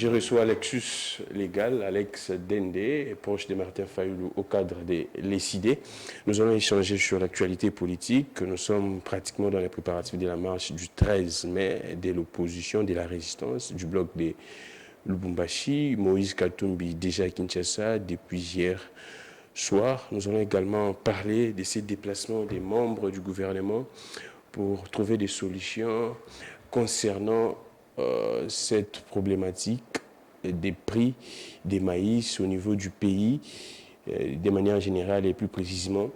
Je reçois Lexus Légal, Alex Dende, proche de Martin Fayoulou au cadre des LECIDE. Nous allons échanger sur l'actualité politique. Nous sommes pratiquement dans les préparatifs de la marche du 13 mai de l'opposition, de la résistance, du bloc de Lubumbashi. Moïse Katumbi déjà à Kinshasa depuis hier soir. Nous allons également parler de ces déplacements des membres du gouvernement pour trouver des solutions concernant cette problématique des prix des maïs au niveau du pays, de manière générale et plus précisément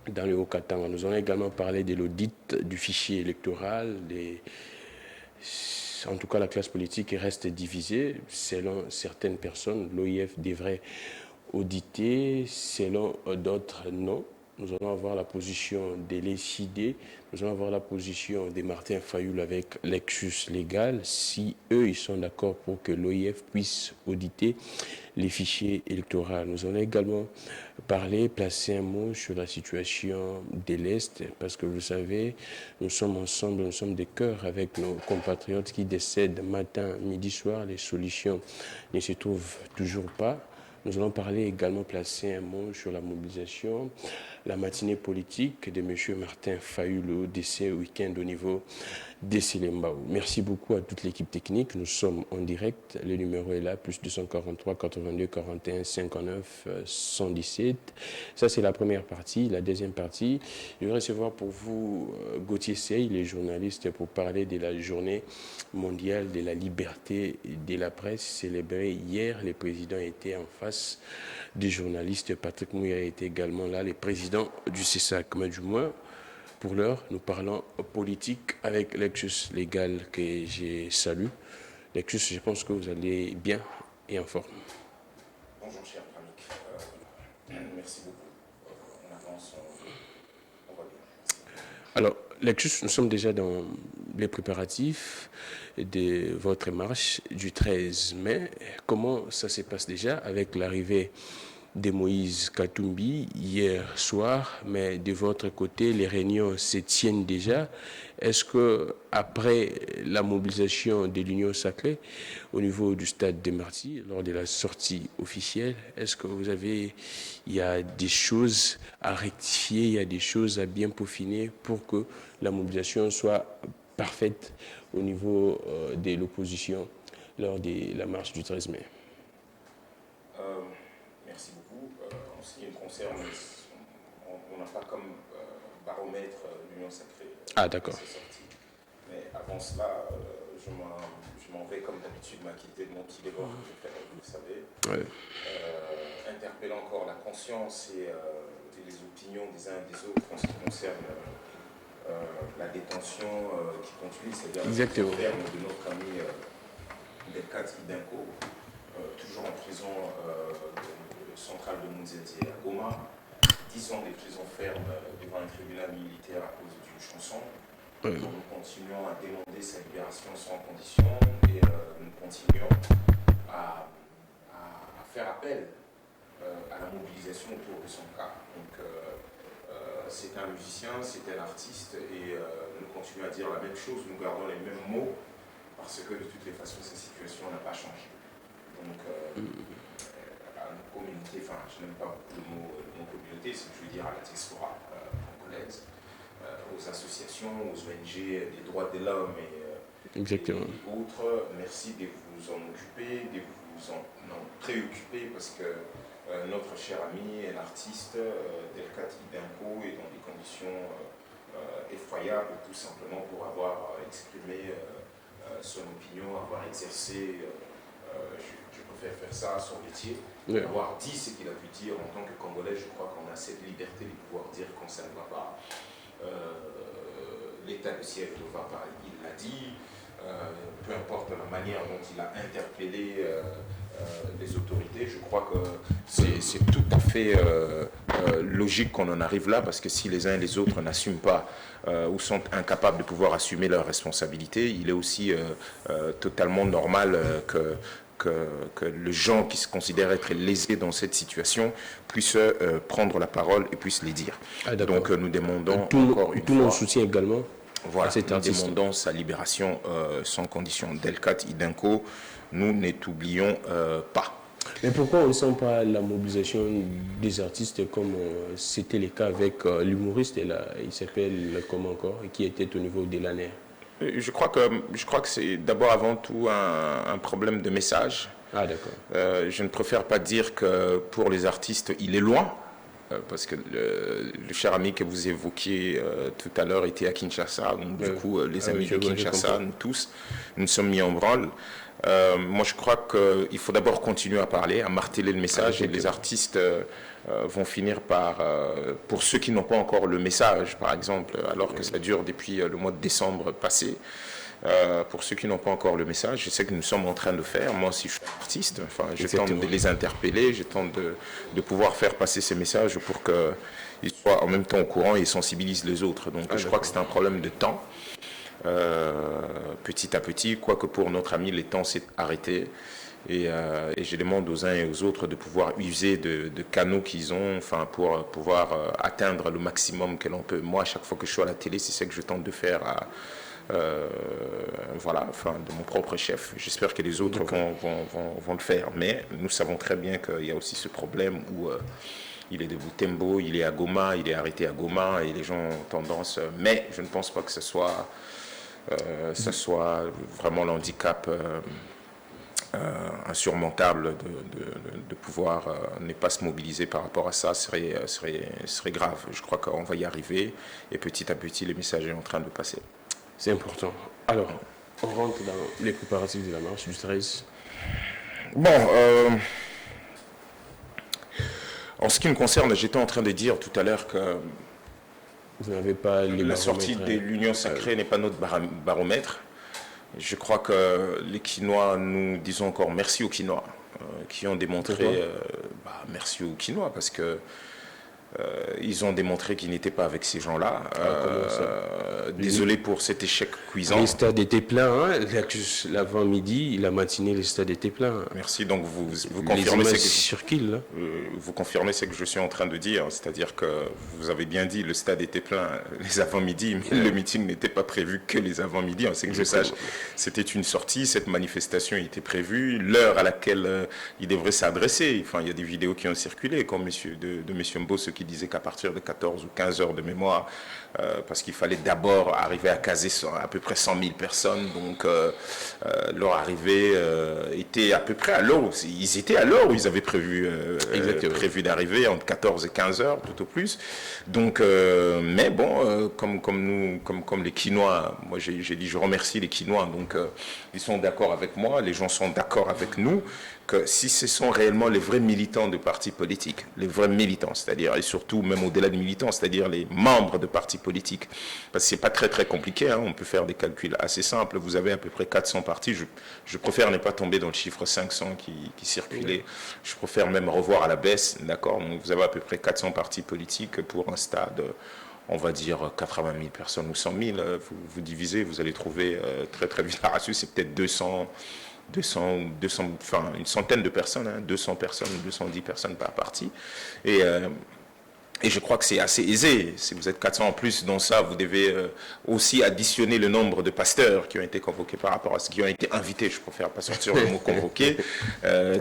dans le Haut-Katanga. Nous allons également parler de l'audit du fichier électoral. En tout cas, la classe politique reste divisée. Selon certaines personnes, l'OIF devrait auditer, selon d'autres, non. Nous allons avoir la position des LECIDE, nous allons avoir la position de Martin Fayoulou avec Lexus Légal, si eux, ils sont d'accord pour que l'OIF puisse auditer les fichiers électoraux. Nous allons également placer un mot sur la situation de l'Est, parce que vous savez, nous sommes ensemble, nous sommes des cœurs avec nos compatriotes qui décèdent matin, midi, soir. Les solutions ne se trouvent toujours pas. Nous allons également placer un mot sur la mobilisation, la matinée politique de M. Martin Fayoulou, décès week-end au niveau de Silembao. Merci beaucoup à toute l'équipe technique. Nous sommes en direct. Le numéro est là, plus 243 82 41 59 117. Ça, c'est la première partie. La deuxième partie, je vais recevoir pour vous Gauthier Sey, les journalistes, pour parler de la journée mondiale de la liberté de la presse célébrée hier. Le président était en face des journalistes. Patrick Mouya était également là, le président du CESAC. Mais du moins, pour l'heure, nous parlons politique avec Lexus Légal que je salue. Lexus, je pense que vous allez bien et en forme. Bonjour cher Pramik, merci beaucoup. On avance, on va bien. Alors, Lexus, nous sommes déjà dans les préparatifs de votre marche du 13 mai. Comment ça se passe déjà avec l'arrivée de Moïse Katumbi hier soir, mais de votre côté, les réunions se tiennent déjà. Est-ce que après la mobilisation de l'Union sacrée au niveau du stade de Marty, lors de la sortie officielle, est-ce que il y a des choses à rectifier, il y a des choses à bien peaufiner pour que la mobilisation soit parfaite au niveau de l'opposition lors de la marche du 13 mai? Merci beaucoup. En ce qui me concerne, on n'a pas comme baromètre l'Union sacrée. Ah, d'accord. Mais avant cela, je m'en vais comme d'habitude m'inquiéter de mon petit devoir que je fais, vous le savez. Ouais. Interpeller encore la conscience et les opinions des uns et des autres en ce qui concerne la détention qui continue, c'est-à-dire la ferme de notre ami Delcat Idenko, toujours en prison centrale de Munzenze à Goma, 10 ans de prison ferme devant un tribunal militaire à cause d'une chanson. Nous continuons à demander sa libération sans condition et nous continuons à faire appel à la mobilisation autour de son cas. Donc c'est un musicien, c'est un artiste et nous continuons à dire la même chose, nous gardons les mêmes mots parce que de toutes les façons sa situation n'a pas changé. Donc à nos communautés, enfin je n'aime pas beaucoup le mot communauté, c'est que je veux dire à la diaspora congolaise, aux associations, aux ONG des droits de l'homme et autres, merci de vous en occuper, de vous en préoccuper parce que notre cher ami, l'artiste Delcat Idenko est dans des conditions effroyables tout simplement pour avoir exprimé son opinion, avoir exercé, je préfère faire ça, son métier, avoir dit ce qu'il a pu dire en tant que Congolais. Je crois qu'on a cette liberté de pouvoir dire quand ça ne va pas. L'état de siège ne va pas, il l'a dit, peu importe la manière dont il a interpellé les autorités, je crois que c'est tout à fait logique qu'on en arrive là, parce que si les uns et les autres n'assument pas ou sont incapables de pouvoir assumer leurs responsabilités, il est aussi totalement normal que les gens qui se considèrent être lésés dans cette situation puissent prendre la parole et puissent les dire. Donc nous demandons tout mon soutien également. Voilà, nous demandons sa libération sans condition. Delcat Idenko, nous n'oublions pas. Mais pourquoi on ne sent pas la mobilisation des artistes comme c'était le cas avec l'humoriste, il s'appelle comment encore, qui était au niveau de l'ANER? Je crois que c'est d'abord avant tout un problème de message. Ah d'accord. Je ne préfère pas dire que pour les artistes, il est loin, parce que le cher ami que vous évoquiez tout à l'heure était à Kinshasa. Donc, du coup, les amis de Kinshasa, nous tous, nous sommes mis en branle. Moi, je crois qu'il faut d'abord continuer à parler, à marteler le message, et les artistes vont finir par, pour ceux qui n'ont pas encore le message, par exemple, alors que ça dure depuis le mois de décembre passé, pour ceux qui n'ont pas encore le message, je sais que nous sommes en train de faire, moi aussi je suis artiste, enfin, je tente de les interpeller, je tente de pouvoir faire passer ces messages pour qu'ils soient en même temps au courant et sensibilisent les autres. Donc je crois que c'est un problème de temps. Petit à petit, quoique pour notre ami, le temps s'est arrêté. Et je demande aux uns et aux autres de pouvoir user de canaux qu'ils ont, enfin, pour pouvoir atteindre le maximum que l'on peut. Moi, à chaque fois que je suis à la télé, c'est ce que je tente de faire voilà, enfin, de mon propre chef. J'espère que les autres vont le faire. Mais nous savons très bien qu'il y a aussi ce problème où il est de Butembo, il est à Goma, il est arrêté à Goma, et les gens ont tendance... Mais je ne pense pas que ce soit vraiment l'handicap insurmontable de pouvoir ne pas se mobiliser par rapport à ça serait grave. Je crois qu'on va y arriver, et petit à petit, le message est en train de passer. C'est important. Alors, on rentre dans les préparatifs de la marche du 13. Bon, en ce qui me concerne, j'étais en train de dire tout à l'heure que vous n'avez pas la sortie de l'Union sacrée n'est pas notre baromètre. Je crois que les Quinois, nous disons encore merci aux Quinois qui ont démontré, merci aux Quinois parce que ils ont démontré qu'ils n'étaient pas avec ces gens-là. Désolé pour cet échec cuisant. Les stades étaient pleins. Hein. L'avant-midi, la matinée, les stades étaient pleins. Merci. Donc vous confirmez vous confirmez ce que je suis en train de dire. C'est-à-dire que vous avez bien dit, le stade était plein les avant-midi, mais le meeting n'était pas prévu que les avant-midi. C'est que je sache, c'était une sortie. Cette manifestation était prévue. L'heure à laquelle il devrait s'adresser. Enfin, il y a des vidéos qui ont circulé, comme de Monsieur Mbosso qui disait qu'à partir de 14 ou 15 heures de mémoire, parce qu'il fallait d'abord arriver à caser à peu près 100 000 personnes, donc leur arrivée était à peu près à l'heure, ils étaient à l'heure où ils avaient prévu d'arriver, entre 14 et 15 heures, tout au plus. Donc, mais bon, comme les Quinois, moi j'ai dit je remercie les Quinois, donc ils sont d'accord avec moi, les gens sont d'accord avec nous, que si ce sont réellement les vrais militants de partis politiques, les vrais militants, c'est-à-dire, et surtout même au-delà de militants, c'est-à-dire les membres de partis politiques, parce que c'est pas très très compliqué, hein, on peut faire des calculs assez simples, vous avez à peu près 400 partis, je préfère ne pas tomber dans le chiffre 500 qui circulait, je préfère même revoir à la baisse, d'accord, donc vous avez à peu près 400 partis politiques pour un stade, on va dire 80 000 personnes ou 100 000, vous divisez, vous allez trouver très très vite la ratio, c'est peut-être 200, enfin une centaine de personnes, hein, 200 personnes, 210 personnes par parti. Et je crois que c'est assez aisé. Si vous êtes 400 en plus, dans ça, vous devez aussi additionner le nombre de pasteurs qui ont été convoqués par rapport à ce qui ont été invités. Je préfère pas sortir le mot convoqués,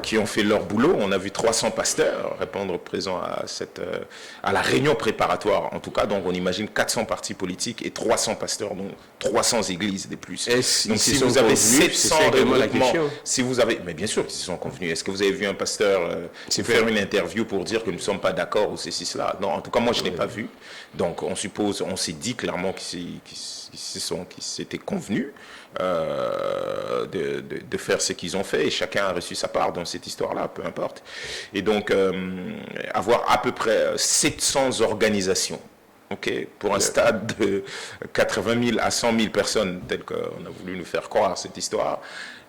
qui ont fait leur boulot. On a vu 300 pasteurs répondre présent à la réunion préparatoire. En tout cas, donc on imagine 400 partis politiques et 300 pasteurs, donc 300 églises de plus. Donc si vous avez 700 regroupements, si vous avez, mais bien sûr qu'ils se sont convenus. Est-ce que vous avez vu un pasteur faire une interview pour dire que nous ne sommes pas d'accord ou ceci, cela? Non, en tout cas, moi, je ne l'ai pas vu. Donc, on suppose, on s'est dit clairement qu'ils s'étaient convenus de faire ce qu'ils ont fait, et chacun a reçu sa part dans cette histoire-là, peu importe. Et donc, avoir à peu près 700 organisations, okay, pour un stade de 80 000 à 100 000 personnes, tel qu'on a voulu nous faire croire cette histoire,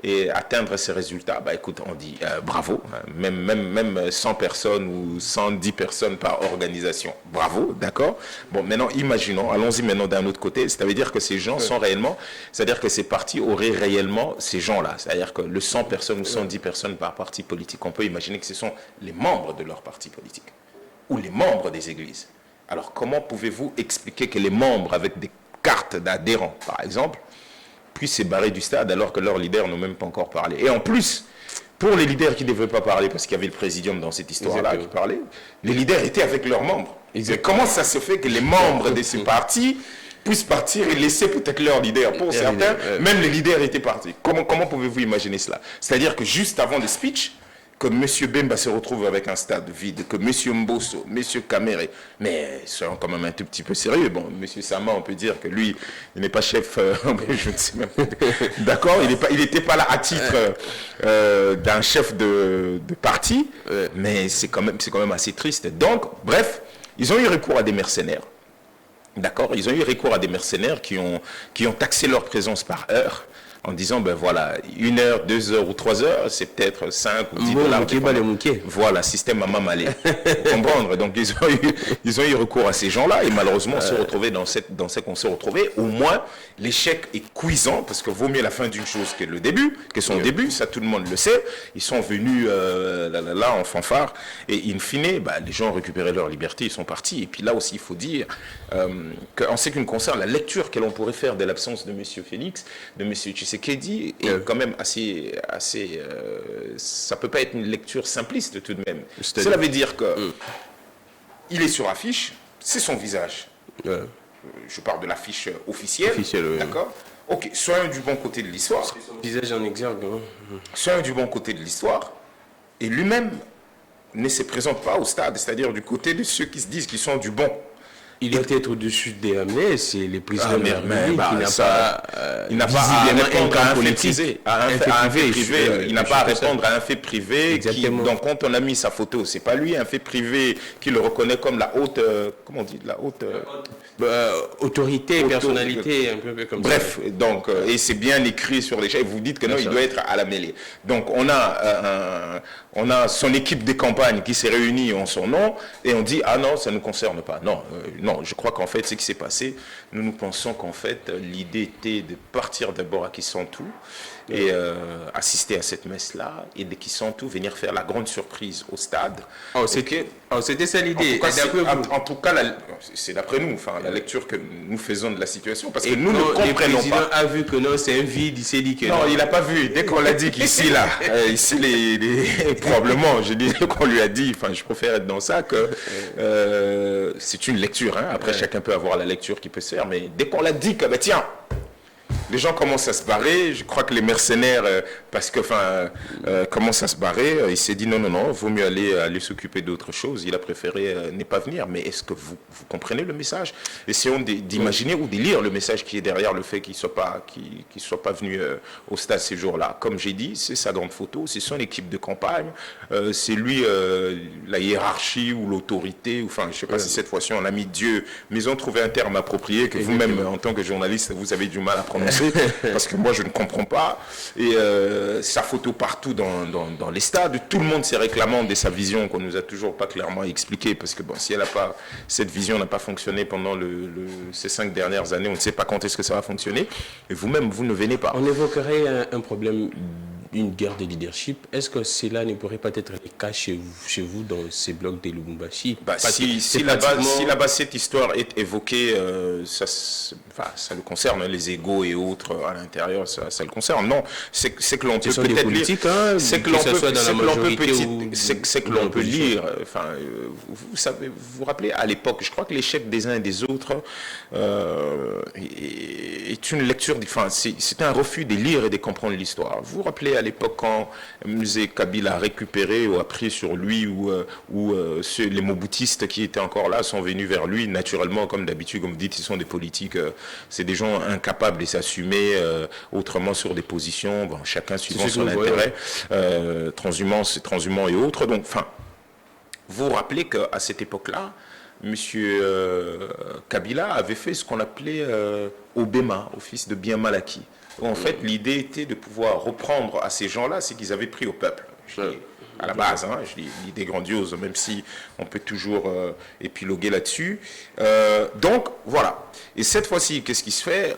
et atteindre ces résultats, bah écoute, on dit bravo, hein, même 100 personnes ou 110 personnes par organisation, bravo, d'accord. Bon, maintenant, imaginons, allons-y maintenant d'un autre côté, ça veut dire que ces gens sont réellement, c'est-à-dire que ces partis auraient réellement ces gens-là, c'est-à-dire que le 100 personnes ou 110 personnes par parti politique, on peut imaginer que ce sont les membres de leur parti politique, ou les membres des églises. Alors, comment pouvez-vous expliquer que les membres avec des carte d'adhérent, par exemple, puissent se barrer du stade alors que leurs leaders n'ont même pas encore parlé. Et en plus, pour les leaders qui ne devaient pas parler, parce qu'il y avait le présidium dans cette histoire-là qui parlait, les leaders étaient avec leurs membres. Comment ça se fait que les membres de ce parti puissent partir et laisser peut-être leur leader? Pour certains, même les leaders étaient partis. Comment pouvez-vous imaginer cela? C'est-à-dire que juste avant le speech, que M. Bemba se retrouve avec un stade vide, que M. Mbosso, M. Kamere, mais soyons quand même un tout petit peu sérieux. Bon, M. Sama, on peut dire que lui, il n'est pas chef, je ne sais même pas. D'accord, il n'était pas là à titre d'un chef de parti, mais c'est quand même assez triste. Donc, bref, ils ont eu recours à des mercenaires. D'accord, ils ont eu recours à des mercenaires qui ont taxé leur présence par heure, en disant, ben voilà, 1 heure, 2 heures ou 3 heures, c'est peut-être 5 ou 10 dollars. Voilà, système à mamalé. Comprendre. Donc, ils ont eu recours à ces gens-là et malheureusement, on s'est retrouvé dans ce qu'on s'est retrouvé. Au moins, l'échec est cuisant parce que vaut mieux la fin d'une chose que le début, que son début, ça tout le monde le sait. Ils sont venus là en fanfare et in fine, bah, les gens ont récupéré leur liberté, ils sont partis. Et puis là aussi, il faut dire qu'en ce qui me concerne, la lecture que l'on pourrait faire de l'absence de M. Félix, de M. Tshisekedi est quand même assez ça peut pas être une lecture simpliste tout de même. Cela veut dire que il est sur affiche, c'est son visage. Je parle de l'affiche officielle, d'accord. Ok, soyons du bon côté de l'histoire. Visage en exergue. Soyons du bon côté de l'histoire. Et lui-même ne se présente pas au stade, c'est-à-dire du côté de ceux qui se disent qu'ils sont du bon. Il doit être au-dessus des Amenés, c'est les présidents de la République il n'a pas à répondre à un fait privé. Il n'a pas à répondre à un fait privé. Donc quand on a mis sa photo, c'est pas lui, un fait privé qui le reconnaît comme la haute, comment on dit, la haute autorité, personnalité, un peu comme ça. Bref, donc et c'est bien écrit sur les chèques. Vous dites que non, il doit être à la mêlée. Donc on a son équipe de campagne qui s'est réunie en son nom et on dit ah non, ça ne nous concerne pas. Non, je crois qu'en fait, ce qui s'est passé, nous pensons qu'en fait, l'idée était de partir d'abord à Kissantou et assister à cette messe-là et de Kissantou venir faire la grande surprise au stade. C'était ça l'idée. En tout cas, c'est d'après nous, enfin, la lecture que nous faisons de la situation, parce que nous ne comprenons pas. Le président a vu que non, c'est un vide, il s'est dit que non. Non, il n'a pas vu. Dès qu'on l'a dit qu'ici, là, ici, probablement, je dis qu'on lui a dit, enfin, je préfère être dans ça, que c'est une lecture. Hein. Après, chacun peut avoir la lecture qui peut se faire, mais dès qu'on l'a dit que, bah, tiens, les gens commencent à se barrer. Je crois que les mercenaires, commencent à se barrer. Il s'est dit non, vaut mieux aller s'occuper d'autre chose. Il a préféré ne pas venir. Mais est-ce que vous comprenez le message? Essayons d'imaginer ou de lire le message qui est derrière le fait qu'il soit pas venu au stade ces jours-là. Comme j'ai dit, c'est sa grande photo, c'est son équipe de campagne, c'est lui la hiérarchie ou l'autorité. Enfin, je ne sais pas si cette fois-ci on a mis Dieu, mais ils ont trouvé un terme approprié que vous-même, en tant que journaliste, vous avez du mal à prononcer. Parce que moi je ne comprends pas et sa photo partout dans les stades, tout le monde s'est réclamant de sa vision qu'on nous a toujours pas clairement expliqué, parce que bon, si cette vision n'a pas fonctionné pendant ces 5 dernières années, on ne sait pas quand est-ce que ça va fonctionner et vous-même vous ne venez pas. On évoquerait un problème, une guerre de leadership. Est-ce que cela ne pourrait pas être le cas chez vous dans ces blocs de Lubumbashi? Si là-bas cette histoire est évoquée, ça le concerne, les égos et autres à l'intérieur, ça le concerne. Non, c'est que l'on peut peut-être lire, c'est que l'on peut lire. Enfin, vous savez, vous vous rappelez à l'époque, je crois que l'échec des uns et des autres est une lecture. Enfin, c'est un refus de lire et de comprendre l'histoire. Vous vous rappelez à l'époque quand M. Kabila a récupéré ou a pris sur lui ou les moboutistes qui étaient encore là sont venus vers lui naturellement, comme d'habitude, comme vous dites, ils sont des politiques, c'est des gens incapables de s'assumer autrement sur des positions, bon, chacun suivant son intérêt, transhumance et autres. Donc, enfin, vous vous rappelez qu'à cette époque-là, M. Kabila avait fait ce qu'on appelait Obema, Office de bien mal acquis. En fait, l'idée était de pouvoir reprendre à ces gens-là ce qu'ils avaient pris au peuple. À la base, hein, je dis l'idée grandiose, même si on peut toujours épiloguer là-dessus. Donc, voilà. Et cette fois-ci, qu'est-ce qui se fait?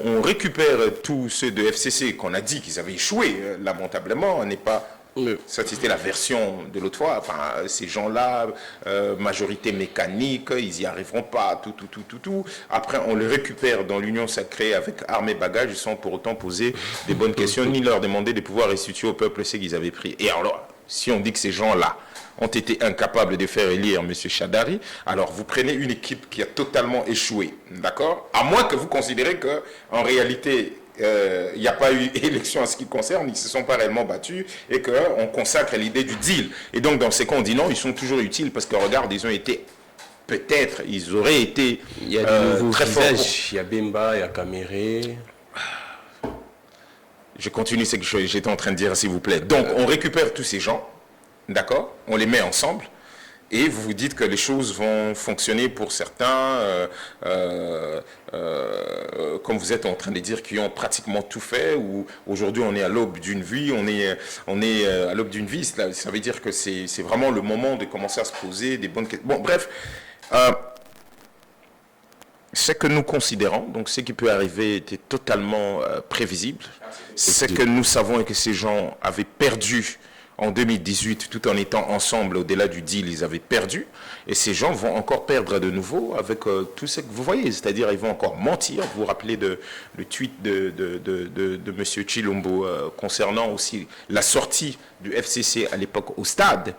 On récupère tous ceux de FCC qu'on a dit qu'ils avaient échoué lamentablement. On n'est pas Ça, c'était la version de l'autre fois. Enfin, ces gens-là, majorité mécanique, ils n'y arriveront pas, tout. Après, on les récupère dans l'union sacrée avec armes et bagages, sans pour autant poser des bonnes questions, ni leur demander de pouvoir restituer au peuple ce qu'ils avaient pris. Et alors, si on dit que ces gens-là ont été incapables de faire élire M. Shadari, alors vous prenez une équipe qui a totalement échoué, d'accord? À moins que vous considérez qu'en réalité, il n'y a pas eu élection en ce qui concerne, ils ne se sont pas réellement battus et qu'on consacre l'idée du deal. Et donc, dans ces cas, on dit non, ils sont toujours utiles parce que, regarde, ils ont été, peut-être, ils auraient été il y a de nouveaux très forts. Il y a Bemba, il y a Caméré. Je continue ce que j'étais en train de dire, s'il vous plaît. Donc, on récupère tous ces gens, d'accord? On les met ensemble. Et vous vous dites que les choses vont fonctionner pour certains, comme vous êtes en train de dire, qui ont pratiquement tout fait, ou aujourd'hui on est à l'aube d'une vie, on est à l'aube d'une vie, ça veut dire que c'est vraiment le moment de commencer à se poser des bonnes questions. Bon, bref, ce que nous considérons, donc ce qui peut arriver était totalement prévisible. Ce que nous savons est que ces gens avaient perdu en 2018, tout en étant ensemble au-delà du deal, ils avaient perdu. Et ces gens vont encore perdre de nouveau avec tout ce que vous voyez. C'est-à-dire, ils vont encore mentir. Vous vous rappelez le tweet de M. Chilombo concernant aussi la sortie du FCC à l'époque au stade.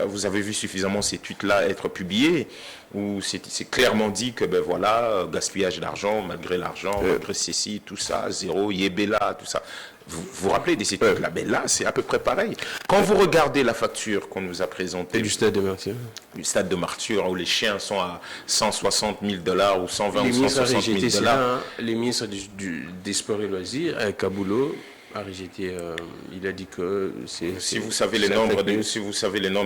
Vous avez vu suffisamment ces tweets-là être publiés, où c'est clairement dit que, ben voilà, gaspillage d'argent, malgré ceci, tout ça, zéro, Yébéla, tout ça. Vous vous rappelez de ces trucs-là? Ben là, c'est à peu près pareil. Quand vous regardez la facture qu'on nous a présentée du stade de Martyr, où les chiens sont à 160 000 $ ou 120 ou 160 000 $. Les ministres des Sports et Loisirs, Kaboulou, a rejeté, il a dit que c'est... Si vous savez le nombre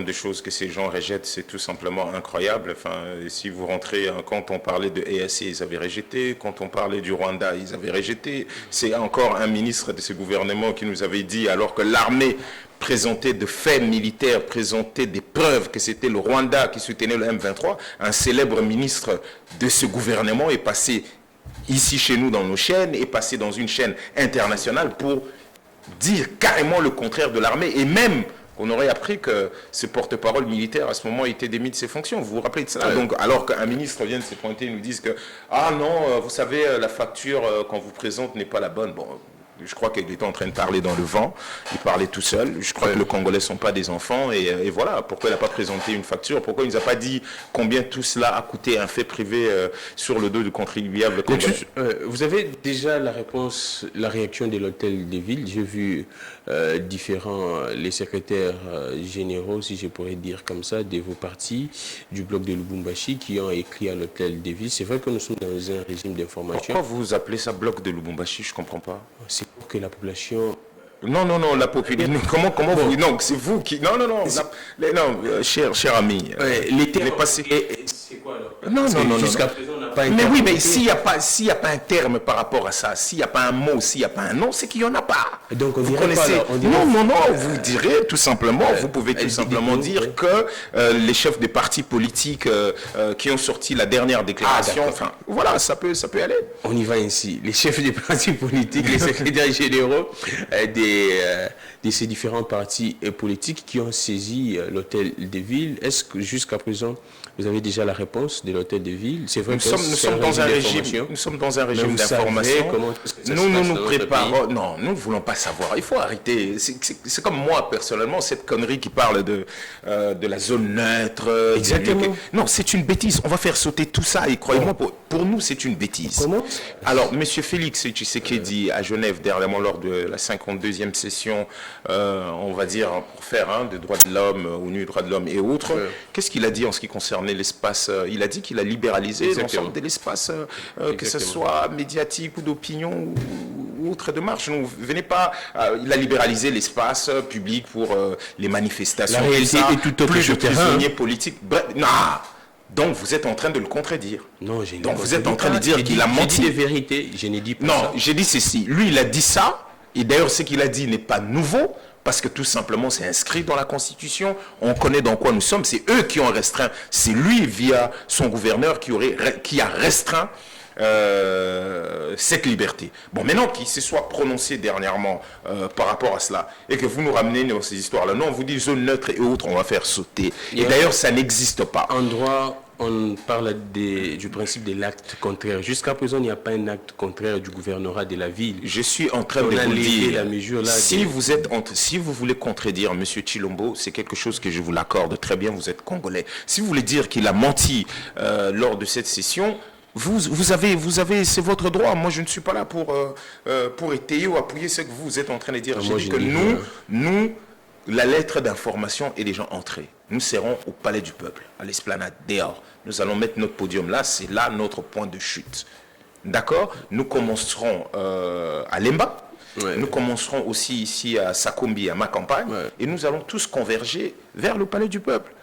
de choses que ces gens rejettent, c'est tout simplement incroyable. Enfin, si vous rentrez, quand on parlait de EAC, ils avaient rejeté. Quand on parlait du Rwanda, ils avaient rejeté. C'est encore un ministre de ce gouvernement qui nous avait dit, alors que l'armée présentait de faits militaires, présentait des preuves que c'était le Rwanda qui soutenait le M23, un célèbre ministre de ce gouvernement est passé ici chez nous dans nos chaînes, est passé dans une chaîne internationale pour dire carrément le contraire de l'armée, et même on aurait appris que ce porte-parole militaire à ce moment était démis de ses fonctions. Vous vous rappelez de ça? Ouais. Donc, alors qu'un ministre vient de se pointer et nous dise que ah non, vous savez, la facture qu'on vous présente n'est pas la bonne. Bon, je crois qu'il était en train de parler dans le vent, il parlait tout seul. Je crois que les Congolais ne sont pas des enfants, et voilà, pourquoi il n'a pas présenté une facture, pourquoi il ne nous a pas dit combien tout cela a coûté, un fait privé sur le dos du contribuable congolais. Vous avez déjà la réponse, la réaction de l'hôtel de ville. J'ai vu les secrétaires généraux, si je pourrais dire comme ça, de vos partis, du bloc de Lubumbashi, qui ont écrit à l'hôtel de ville. C'est vrai que nous sommes dans un régime d'information. Pourquoi vous appelez ça bloc de Lubumbashi? Je ne comprends pas. C'est pour que la population... Non, la population. Comment vous... Non, c'est vous qui... Non, cher ami. Les termes... C'est quoi alors? Non. Jusqu'à présent, on n'a pas... Mais oui, mais s'il n'y a pas un terme par rapport à ça, s'il n'y a pas un mot, s'il n'y a pas un nom, c'est qu'il n'y en a pas. Donc on vous dirait connaissez... pas, Non, vous direz tout simplement, vous pouvez tout simplement dire que les chefs des partis politiques qui ont sorti la dernière déclaration, enfin, voilà, ça peut aller. On y va ainsi. Les chefs des partis politiques, les secrétaires généraux de ces différents partis politiques qui ont saisi l'hôtel de ville. Est-ce que jusqu'à présent, vous avez déjà la réponse de l'hôtel de ville? C'est vrai nous sommes dans un régime d'information. Nous nous préparons. Non, nous ne voulons pas savoir. Il faut arrêter. C'est comme moi, personnellement, cette connerie qui parle de la zone neutre. Exactement. Non, c'est une bêtise. On va faire sauter tout ça. Et croyez-moi, pour nous, c'est une bêtise. Comment? Alors, M. Félix Tshisekedi à Genève, dernièrement, lors de la 52e session, on va dire, pour faire des droits de l'homme, ONU, droits de l'homme et autres, qu'est-ce qu'il a dit en ce qui concerne l'espace? Il a dit qu'il a libéralisé l'ensemble de l'espace, que ce soit médiatique ou d'opinion ou autre de marche. Il a libéralisé l'espace public pour les manifestations. La réalité est tout autre. Plus de prisonniers politiques. Bref, non. Donc vous êtes en train de le contredire. Non, j'ai Donc vous êtes en train de dire qu'il a menti. J'ai dit des vérités, je n'ai dit pas ça. Non, j'ai dit ceci. Lui, il a dit ça. Et d'ailleurs, ce qu'il a dit n'est pas nouveau. Parce que tout simplement, c'est inscrit dans la Constitution. On connaît dans quoi nous sommes. C'est eux qui ont restreint. C'est lui, via son gouverneur, qui a restreint cette liberté. Bon, maintenant qu'il se soit prononcé dernièrement par rapport à cela, et que vous nous ramenez dans ces histoires-là, non, on vous dit zone neutre et autres, on va faire sauter. Et d'ailleurs, ça n'existe pas. En droit, on parle du principe de l'acte contraire. Jusqu'à présent, il n'y a pas un acte contraire du gouvernorat de la ville. Je suis en train de vous dire, si vous voulez contredire M. Tshilombo, c'est quelque chose que je vous l'accorde très bien, vous êtes Congolais. Si vous voulez dire qu'il a menti lors de cette session, vous avez, c'est votre droit. Moi, je ne suis pas là pour étayer ou appuyer ce que vous êtes en train de dire. Je dis que nous, la lettre d'information est déjà entrée. Nous serons au Palais du Peuple, à l'Esplanade, dehors. Nous allons mettre notre podium là, c'est là notre point de chute. D'accord? Nous commencerons à Lemba, nous commencerons aussi ici à Sakombi, à ma campagne, et nous allons tous converger vers le Palais du Peuple.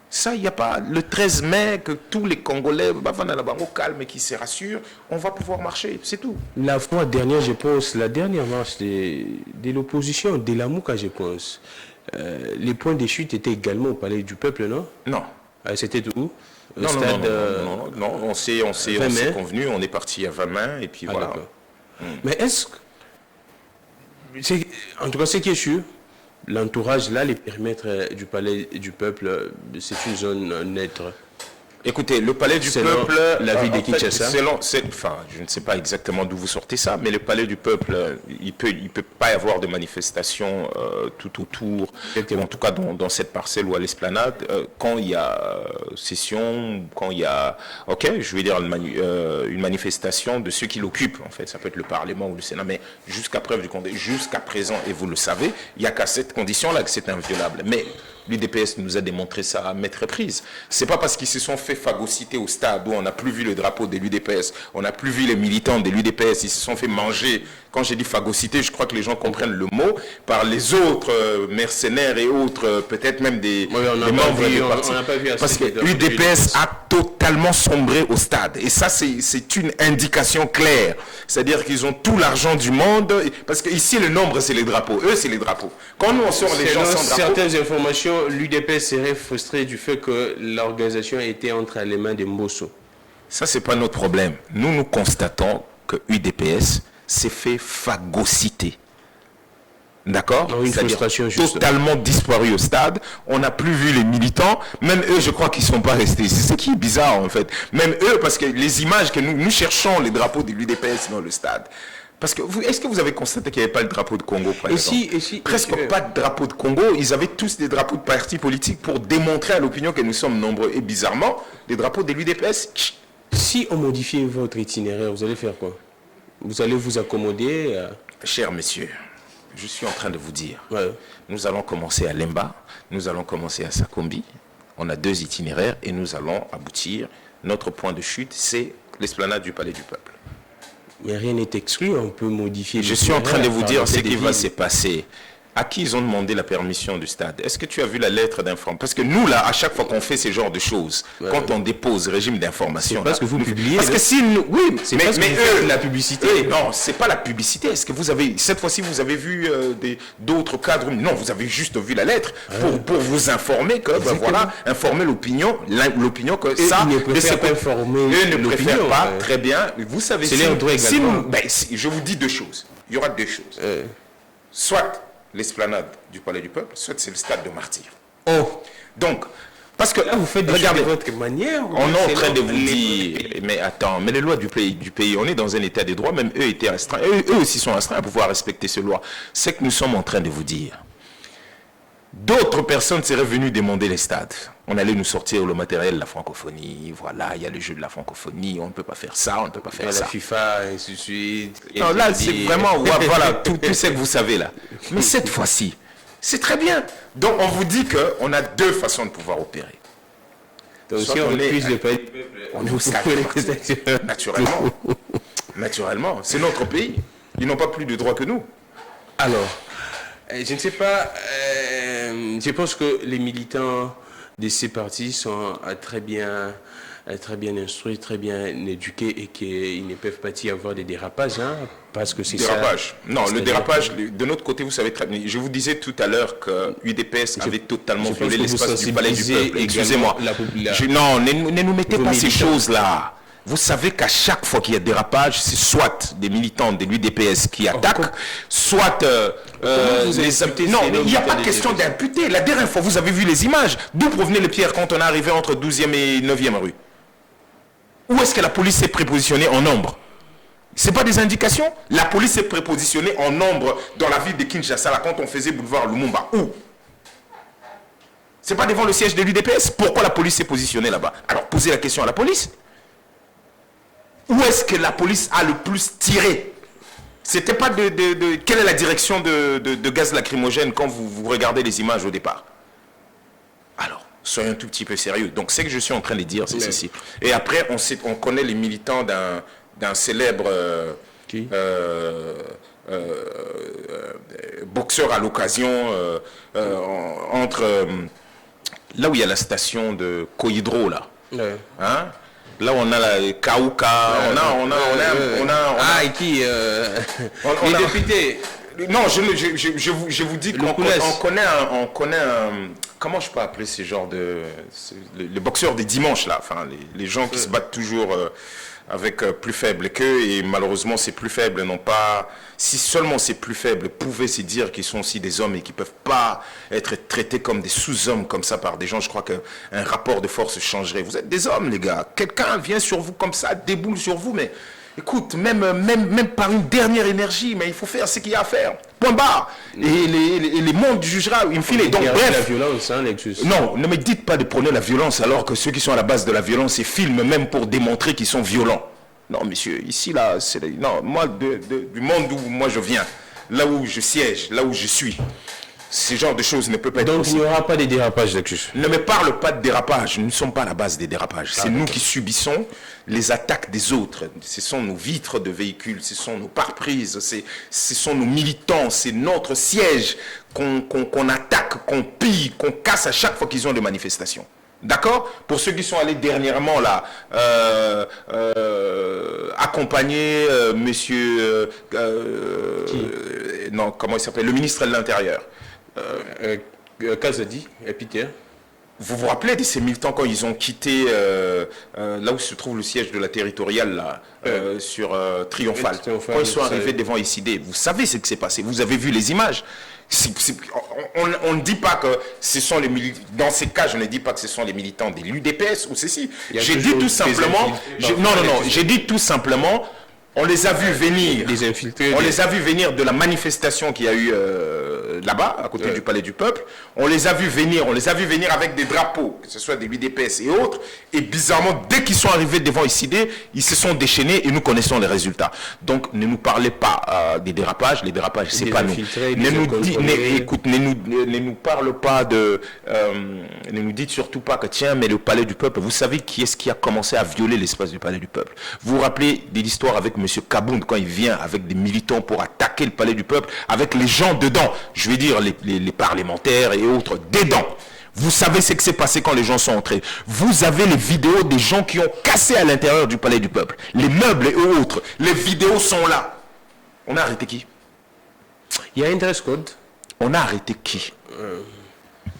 Ça, il n'y a pas le 13 mai que tous les Congolais au calme et qui se rassurent, on va pouvoir marcher, c'est tout. La fois dernière, je pense, la dernière marche de l'opposition, de la Mouka, je pense, les points de chute étaient également au Palais du Peuple, non? Non. C'était où? Non, on s'est convenu, on est parti à 20 mains, et puis voilà. Mais est-ce que, en tout cas, ce qui est sûr, l'entourage, là, les périmètres du Palais du Peuple, c'est une zone neutre. Écoutez, le Palais du Peuple, la ville de Kinshasa. Je ne sais pas exactement d'où vous sortez ça, mais le Palais du Peuple, il peut pas y avoir de manifestation tout autour, en tout cas dans cette parcelle ou à l'esplanade, quand il y a session, quand il y a, je vais dire une manifestation de ceux qui l'occupent, en fait, ça peut être le Parlement ou le Sénat, mais jusqu'à preuve du contraire, jusqu'à présent, et vous le savez, il n'y a qu'à cette condition-là que c'est inviolable. Mais l'UDPS nous a démontré ça à maintes reprises. C'est pas parce qu'ils se sont fait phagocyter au stade où on n'a plus vu le drapeau de l'UDPS, on n'a plus vu les militants de l'UDPS, ils se sont fait manger. Quand j'ai dit phagocyter, je crois que les gens comprennent le mot, par les autres mercenaires et autres, peut-être même des membres du parti. Parce que l'UDPS a totalement sombré au stade. Et ça, c'est une indication claire. C'est-à-dire qu'ils ont tout l'argent du monde. Parce qu'ici, le nombre, c'est les drapeaux. Eux, c'est les drapeaux. Quand nous, on sort les gens sans drapeau... Certaines informations, l'UDPS serait frustré du fait que l'organisation était entre les mains de Mbosso. Ça, c'est pas notre problème. Nous constatons que l'UDPS s'est fait phagocyter. D'accord? C'est-à-dire totalement disparu au stade. On n'a plus vu les militants. Même eux, je crois qu'ils ne sont pas restés. C'est ce qui est bizarre, en fait. Même eux, parce que les images que nous cherchons, les drapeaux de l'UDPS dans le stade. Parce que est-ce que vous avez constaté qu'il n'y avait pas le drapeau de Congo, par exemple? Presque pas de drapeau de Congo. Ils avaient tous des drapeaux de partis politiques pour démontrer à l'opinion que nous sommes nombreux. Et bizarrement, les drapeaux de l'UDPS... Si on modifie votre itinéraire, vous allez faire quoi? Vous allez vous accommoder Chers messieurs, je suis en train de vous dire, nous allons commencer à Lemba, nous allons commencer à Sakombi, on a 2 itinéraires et nous allons aboutir. Notre point de chute, c'est l'esplanade du Palais du Peuple. Mais rien n'est exclu, on peut modifier. Je suis en train de vous dire ce qui va se passer. À qui ils ont demandé la permission du stade? Est-ce que tu as vu la lettre d'information? Parce que nous, là, à chaque fois qu'on fait ce genre de choses, quand on dépose régime d'information... C'est parce que vous publiez... Parce que si nous... Oui, c'est parce que vous faites la publicité. Non, c'est pas la publicité. Est-ce que vous avez... Cette fois-ci, vous avez vu d'autres cadres? Non, vous avez juste vu la lettre pour vous informer que, voilà, informer l'opinion que ça... Ils ne préfèrent pas informer l'opinion. Ils ne préfèrent pas, très bien. Vous savez... C'est leur droit également. Je vous dis 2 choses. Il y aura 2 choses. Soit l'esplanade du Palais du Peuple, soit c'est le stade de Martyrs. Donc, parce que là, vous faites des choses de votre manière. On est en train de vous dire, mais attends, mais les lois du pays, on est dans un état de droit, même eux étaient astreints, eux aussi sont astreints à pouvoir respecter ces lois. C'est que nous sommes en train de vous dire. D'autres personnes seraient venues demander les stades. On allait nous sortir le matériel de la francophonie. Voilà, il y a le jeu de la francophonie. On ne peut pas faire ça, on ne peut pas faire ça. La FIFA, et ainsi de suite. Non, là, c'est vraiment, voilà, tout ce que vous savez là. Mais cette fois-ci, c'est très bien. Donc, on vous dit qu'on a 2 façons de pouvoir opérer. Donc, si on refuse le pays, on est au stade. Naturellement. C'est notre pays. Ils n'ont pas plus de droits que nous. Alors, je ne sais pas, je pense que les militants de ces partis sont très bien instruits, très bien éduqués et qu'il ne peuvent pas y avoir des dérapages, parce que c'est ça. Dérapage. Non, le dérapage, de notre côté, vous savez très bien. Je vous disais tout à l'heure que l'UDPS avait totalement violé l'espace du Palais du Peuple. Excusez-moi. Non, ne nous mettez pas ces choses-là. Vous savez qu'à chaque fois qu'il y a dérapage, c'est soit des militants de l'UDPS qui attaquent, soit les imputés. Non, il n'y a pas de question d'imputer. La dernière fois, vous avez vu les images. D'où provenaient les pierres quand on est arrivé entre 12e et 9e rue? Où est-ce que la police s'est prépositionnée en nombre? Ce n'est pas des indications. La police s'est prépositionnée en nombre dans la ville de Kinshasa, là, quand on faisait boulevard Lumumba. Où? Ce n'est pas devant le siège de l'UDPS. Pourquoi la police s'est positionnée là-bas? Alors, posez la question à la police. Où est-ce que la police a le plus tiré? C'était pas quelle est la direction de gaz lacrymogène quand vous regardez les images au départ? Alors, soyons un tout petit peu sérieux. Donc, ce que je suis en train de dire, c'est ceci. Et après, on connaît les militants d'un célèbre boxeur à l'occasion entre là où il y a la station de Koyidro, là. Ouais. Hein? Là, on a la Kaouka, et qui les députés. Non, je vous dis qu'on connaît un, comment je peux appeler ces genres de, les boxeurs des dimanches là, enfin les gens qui se battent toujours avec plus faible qu'eux, et malheureusement ces plus faibles n'ont pas, si seulement ces plus faibles pouvaient se dire qu'ils sont aussi des hommes et qu'ils ne peuvent pas être traités comme des sous-hommes comme ça par des gens, je crois qu'un rapport de force changerait. Vous êtes des hommes les gars, quelqu'un vient sur vous comme ça, déboule sur vous, mais écoute, même par une dernière énergie, mais il faut faire ce qu'il y a à faire. Point barre. Et les mondes jugera, in fine. Donc bref. La violence, hein, non, ne me dites pas de prôner la violence alors que ceux qui sont à la base de la violence, ils filment même pour démontrer qu'ils sont violents. Non, monsieur, ici, là, c'est... Non, moi, du monde où moi je viens, là où je siège, là où je suis, ce genre de choses ne peut pas être possible. Donc il n'y aura pas de dérapage, Lexus. Ne me parle pas de dérapage. Nous ne sommes pas à la base des dérapages. C'est nous qui subissons les attaques des autres. Ce sont nos vitres de véhicules, ce sont nos pare-brises, ce sont nos militants, c'est notre siège qu'on attaque, qu'on pille, qu'on casse à chaque fois qu'ils ont des manifestations. D'accord? Pour ceux qui sont allés dernièrement là, accompagner monsieur... non, comment il s'appelle? Le ministre de l'Intérieur. Kazadi et Peter. Vous vous rappelez de ces militants quand ils ont quitté là où se trouve le siège de la territoriale là, sur Triomphal, quand ils sont arrivés devant ICD, vous savez ce qui s'est passé, vous avez vu les images. On ne dit pas que ce sont les militants, dans ces cas je ne dis pas que ce sont les militants de l'UDPS ou ceci, j'ai dit tout simplement, j'ai dit tout simplement, on les a vus venir, on les a vus venir de la manifestation qu'il y a eu là-bas, à côté du Palais du Peuple. On les a vus venir avec des drapeaux, que ce soit des l'UDPS et autres. Et bizarrement, dès qu'ils sont arrivés devant ICD, ils se sont déchaînés et nous connaissons les résultats. Donc, ne nous parlez pas des dérapages. Les dérapages, c'est pas nous. Ne nous parle pas de... ne nous dites surtout pas que tiens, mais le Palais du Peuple, vous savez qui est-ce qui a commencé à violer l'espace du Palais du Peuple? Vous vous rappelez de l'histoire avec M. Kabound quand il vient avec des militants pour attaquer le Palais du Peuple, avec les gens dedans, je veux dire les parlementaires et autres dedans. Vous savez ce qui s'est passé quand les gens sont entrés. Vous avez les vidéos des gens qui ont cassé à l'intérieur du Palais du Peuple, les meubles et autres. Les vidéos sont là. On a arrêté qui? Il y a un dress code. On a arrêté qui?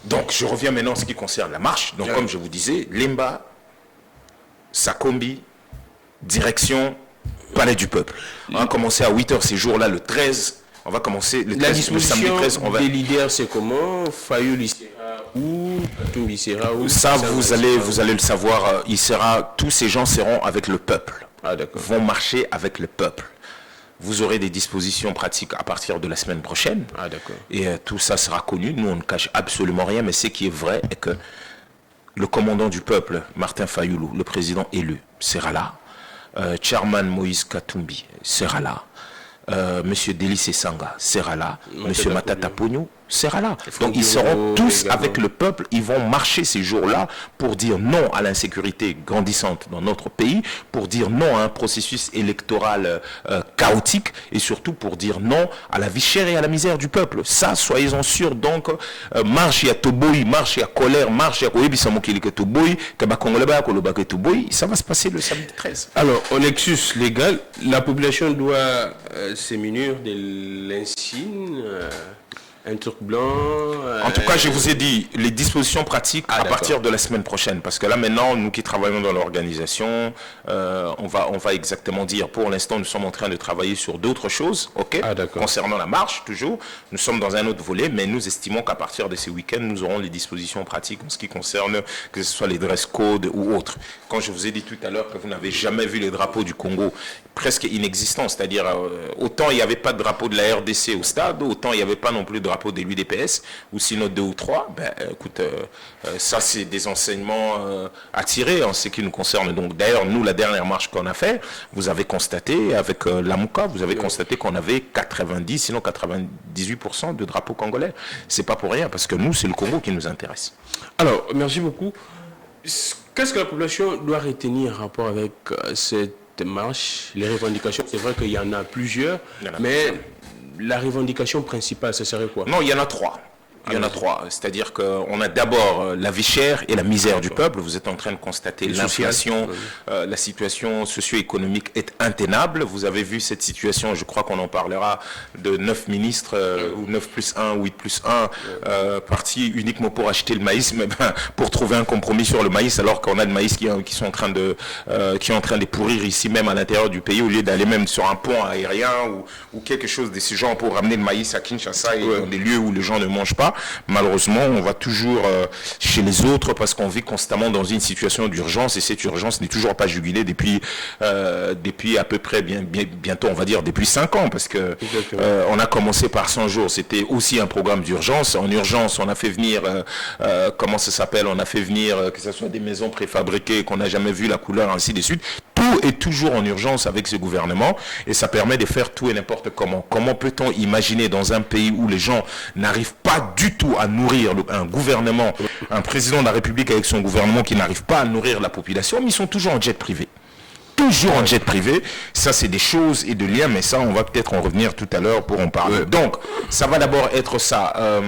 Donc je reviens maintenant à ce qui concerne la marche. Donc comme je vous disais, Limba, Sakombi, direction Palais du Peuple. On va commencer à 8h ces jours-là, le 13. On va commencer le 13, la disposition le samedi 13. On va... des leaders, c'est comment? Fayoul, il sera où? Katumbi, il sera où? Ça, vous allez le savoir. Tous ces gens seront avec le peuple. Ah, d'accord. Vont marcher avec le peuple. Vous aurez des dispositions pratiques à partir de la semaine prochaine. Ah, d'accord. Et tout ça sera connu. Nous, on ne cache absolument rien. Mais ce qui est vrai est que le commandant du peuple, Martin Fayoulou, le président élu, sera là. Chairman Moïse Katumbi sera là. Monsieur Délice Sanga sera là. Monsieur Matata Pogno sera là. Donc ils seront tous avec le peuple. Ils vont marcher ces jours-là pour dire non à l'insécurité grandissante dans notre pays, pour dire non à un processus électoral chaotique et surtout pour dire non à la vie chère et à la misère du peuple. Ça, soyez-en sûrs. Donc, marche à Toboy, marche à colère, marche à Toboy, ça va se passer le samedi 13. Alors, au nexus légal, la population doit se munir de l'insigne un truc blanc. En tout cas, je vous ai dit les dispositions pratiques à partir de la semaine prochaine. Parce que là, maintenant, nous qui travaillons dans l'organisation, on va exactement dire, pour l'instant, nous sommes en train de travailler sur d'autres choses, concernant la marche, toujours. Nous sommes dans un autre volet, mais nous estimons qu'à partir de ces week-ends, nous aurons les dispositions pratiques en ce qui concerne, que ce soit les dress codes ou autres. Quand je vous ai dit tout à l'heure que vous n'avez jamais vu les drapeaux du Congo, presque inexistants, c'est-à-dire autant il n'y avait pas de drapeau de la RDC au stade, autant il n'y avait pas non plus de drapeau de l'UDPS, ou sinon 2 ou 3, écoute, ça c'est des enseignements à tirer en ce qui nous concerne. Donc d'ailleurs, nous, la dernière marche qu'on a fait, vous avez constaté avec la Mouka, vous avez constaté qu'on avait 90, sinon 98% de drapeaux congolais. C'est pas pour rien, parce que nous, c'est le Congo qui nous intéresse. Alors, merci beaucoup. Qu'est-ce que la population doit retenir en rapport avec cette marche, les revendications? C'est vrai qu'il y en a plusieurs, mais la revendication principale, ce serait quoi? Non, il y en a 3. Il y en a 3. C'est-à-dire qu'on a d'abord la vie chère et la misère du peuple. Vous êtes en train de constater l'inflation, la situation socio-économique est intenable. Vous avez vu cette situation, je crois qu'on en parlera, de 9 ministres, ou 9 plus 1, 8 plus 1, partis uniquement pour acheter le maïs, mais pour trouver un compromis sur le maïs, alors qu'on a le maïs qui sont en train de pourrir ici même à l'intérieur du pays, au lieu d'aller même sur un pont aérien ou quelque chose de ce genre pour ramener le maïs à Kinshasa et dans des lieux où les gens ne mangent pas. Malheureusement, on va toujours chez les autres parce qu'on vit constamment dans une situation d'urgence et cette urgence n'est toujours pas jugulée depuis à peu près bientôt, on va dire, depuis 5 ans parce que on a commencé par 100 jours. C'était aussi un programme d'urgence. En urgence, on a fait venir, comment ça s'appelle? On a fait venir que ce soit des maisons préfabriquées qu'on n'a jamais vu la couleur, ainsi de suite. Tout est toujours en urgence avec ce gouvernement et ça permet de faire tout et n'importe comment. Comment peut-on imaginer dans un pays où les gens n'arrivent pas du tout à nourrir un gouvernement, un président de la République avec son gouvernement qui n'arrive pas à nourrir la population, mais ils sont toujours en jet privé. Toujours en jet privé. Ça, c'est des choses et de liens, mais ça, on va peut-être en revenir tout à l'heure pour en parler. Donc, ça va d'abord être ça.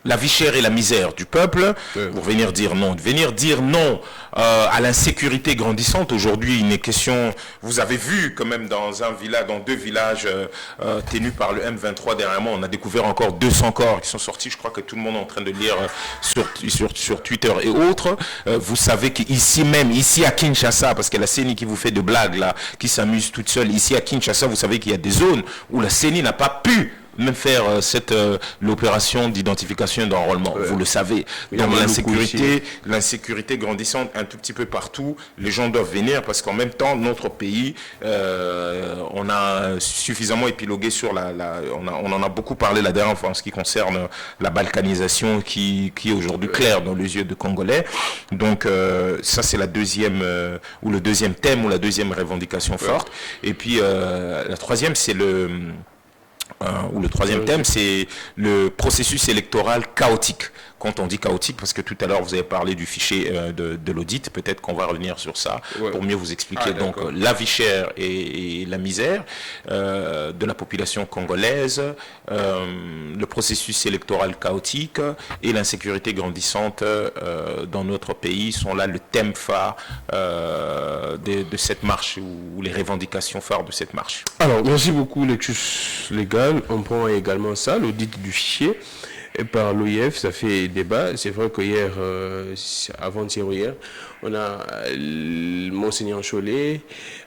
La vie chère et la misère du peuple, pour venir dire non. Venir dire non à l'insécurité grandissante. Aujourd'hui, il est question, vous avez vu quand même dans 2 villages tenus par le M23 dernièrement, on a découvert encore 200 corps qui sont sortis. Je crois que tout le monde est en train de lire sur Twitter et autres. Vous savez qu'ici même, ici à Kinshasa, parce que la CENI qui vous fait de blagues là, qui s'amuse toute seule, ici à Kinshasa, vous savez qu'il y a des zones où la CENI n'a pas pu même faire l'opération d'identification et d'enrôlement, vous le savez. Donc l'insécurité grandissante un tout petit peu partout, les gens doivent venir parce qu'en même temps, notre pays, on a suffisamment épilogué sur on en a beaucoup parlé la dernière fois en ce qui concerne la balkanisation qui est aujourd'hui claire dans les yeux de Congolais. Donc ça c'est la deuxième, ou le deuxième thème ou la deuxième revendication forte. Et puis la troisième c'est le troisième thème, c'est le processus électoral chaotique. Quand on dit chaotique, parce que tout à l'heure vous avez parlé du fichier de l'audit, peut-être qu'on va revenir sur ça pour mieux vous expliquer. Donc la vie chère et la misère de la population congolaise, le processus électoral chaotique et l'insécurité grandissante dans notre pays sont là le thème phare de cette marche ou les revendications phares de cette marche. Alors, merci beaucoup, Lectus Légal. On prend également ça, l'audit du fichier. Et par l'OIF, ça fait débat. C'est vrai qu'hier, avant-hier, on a Monseigneur Cholet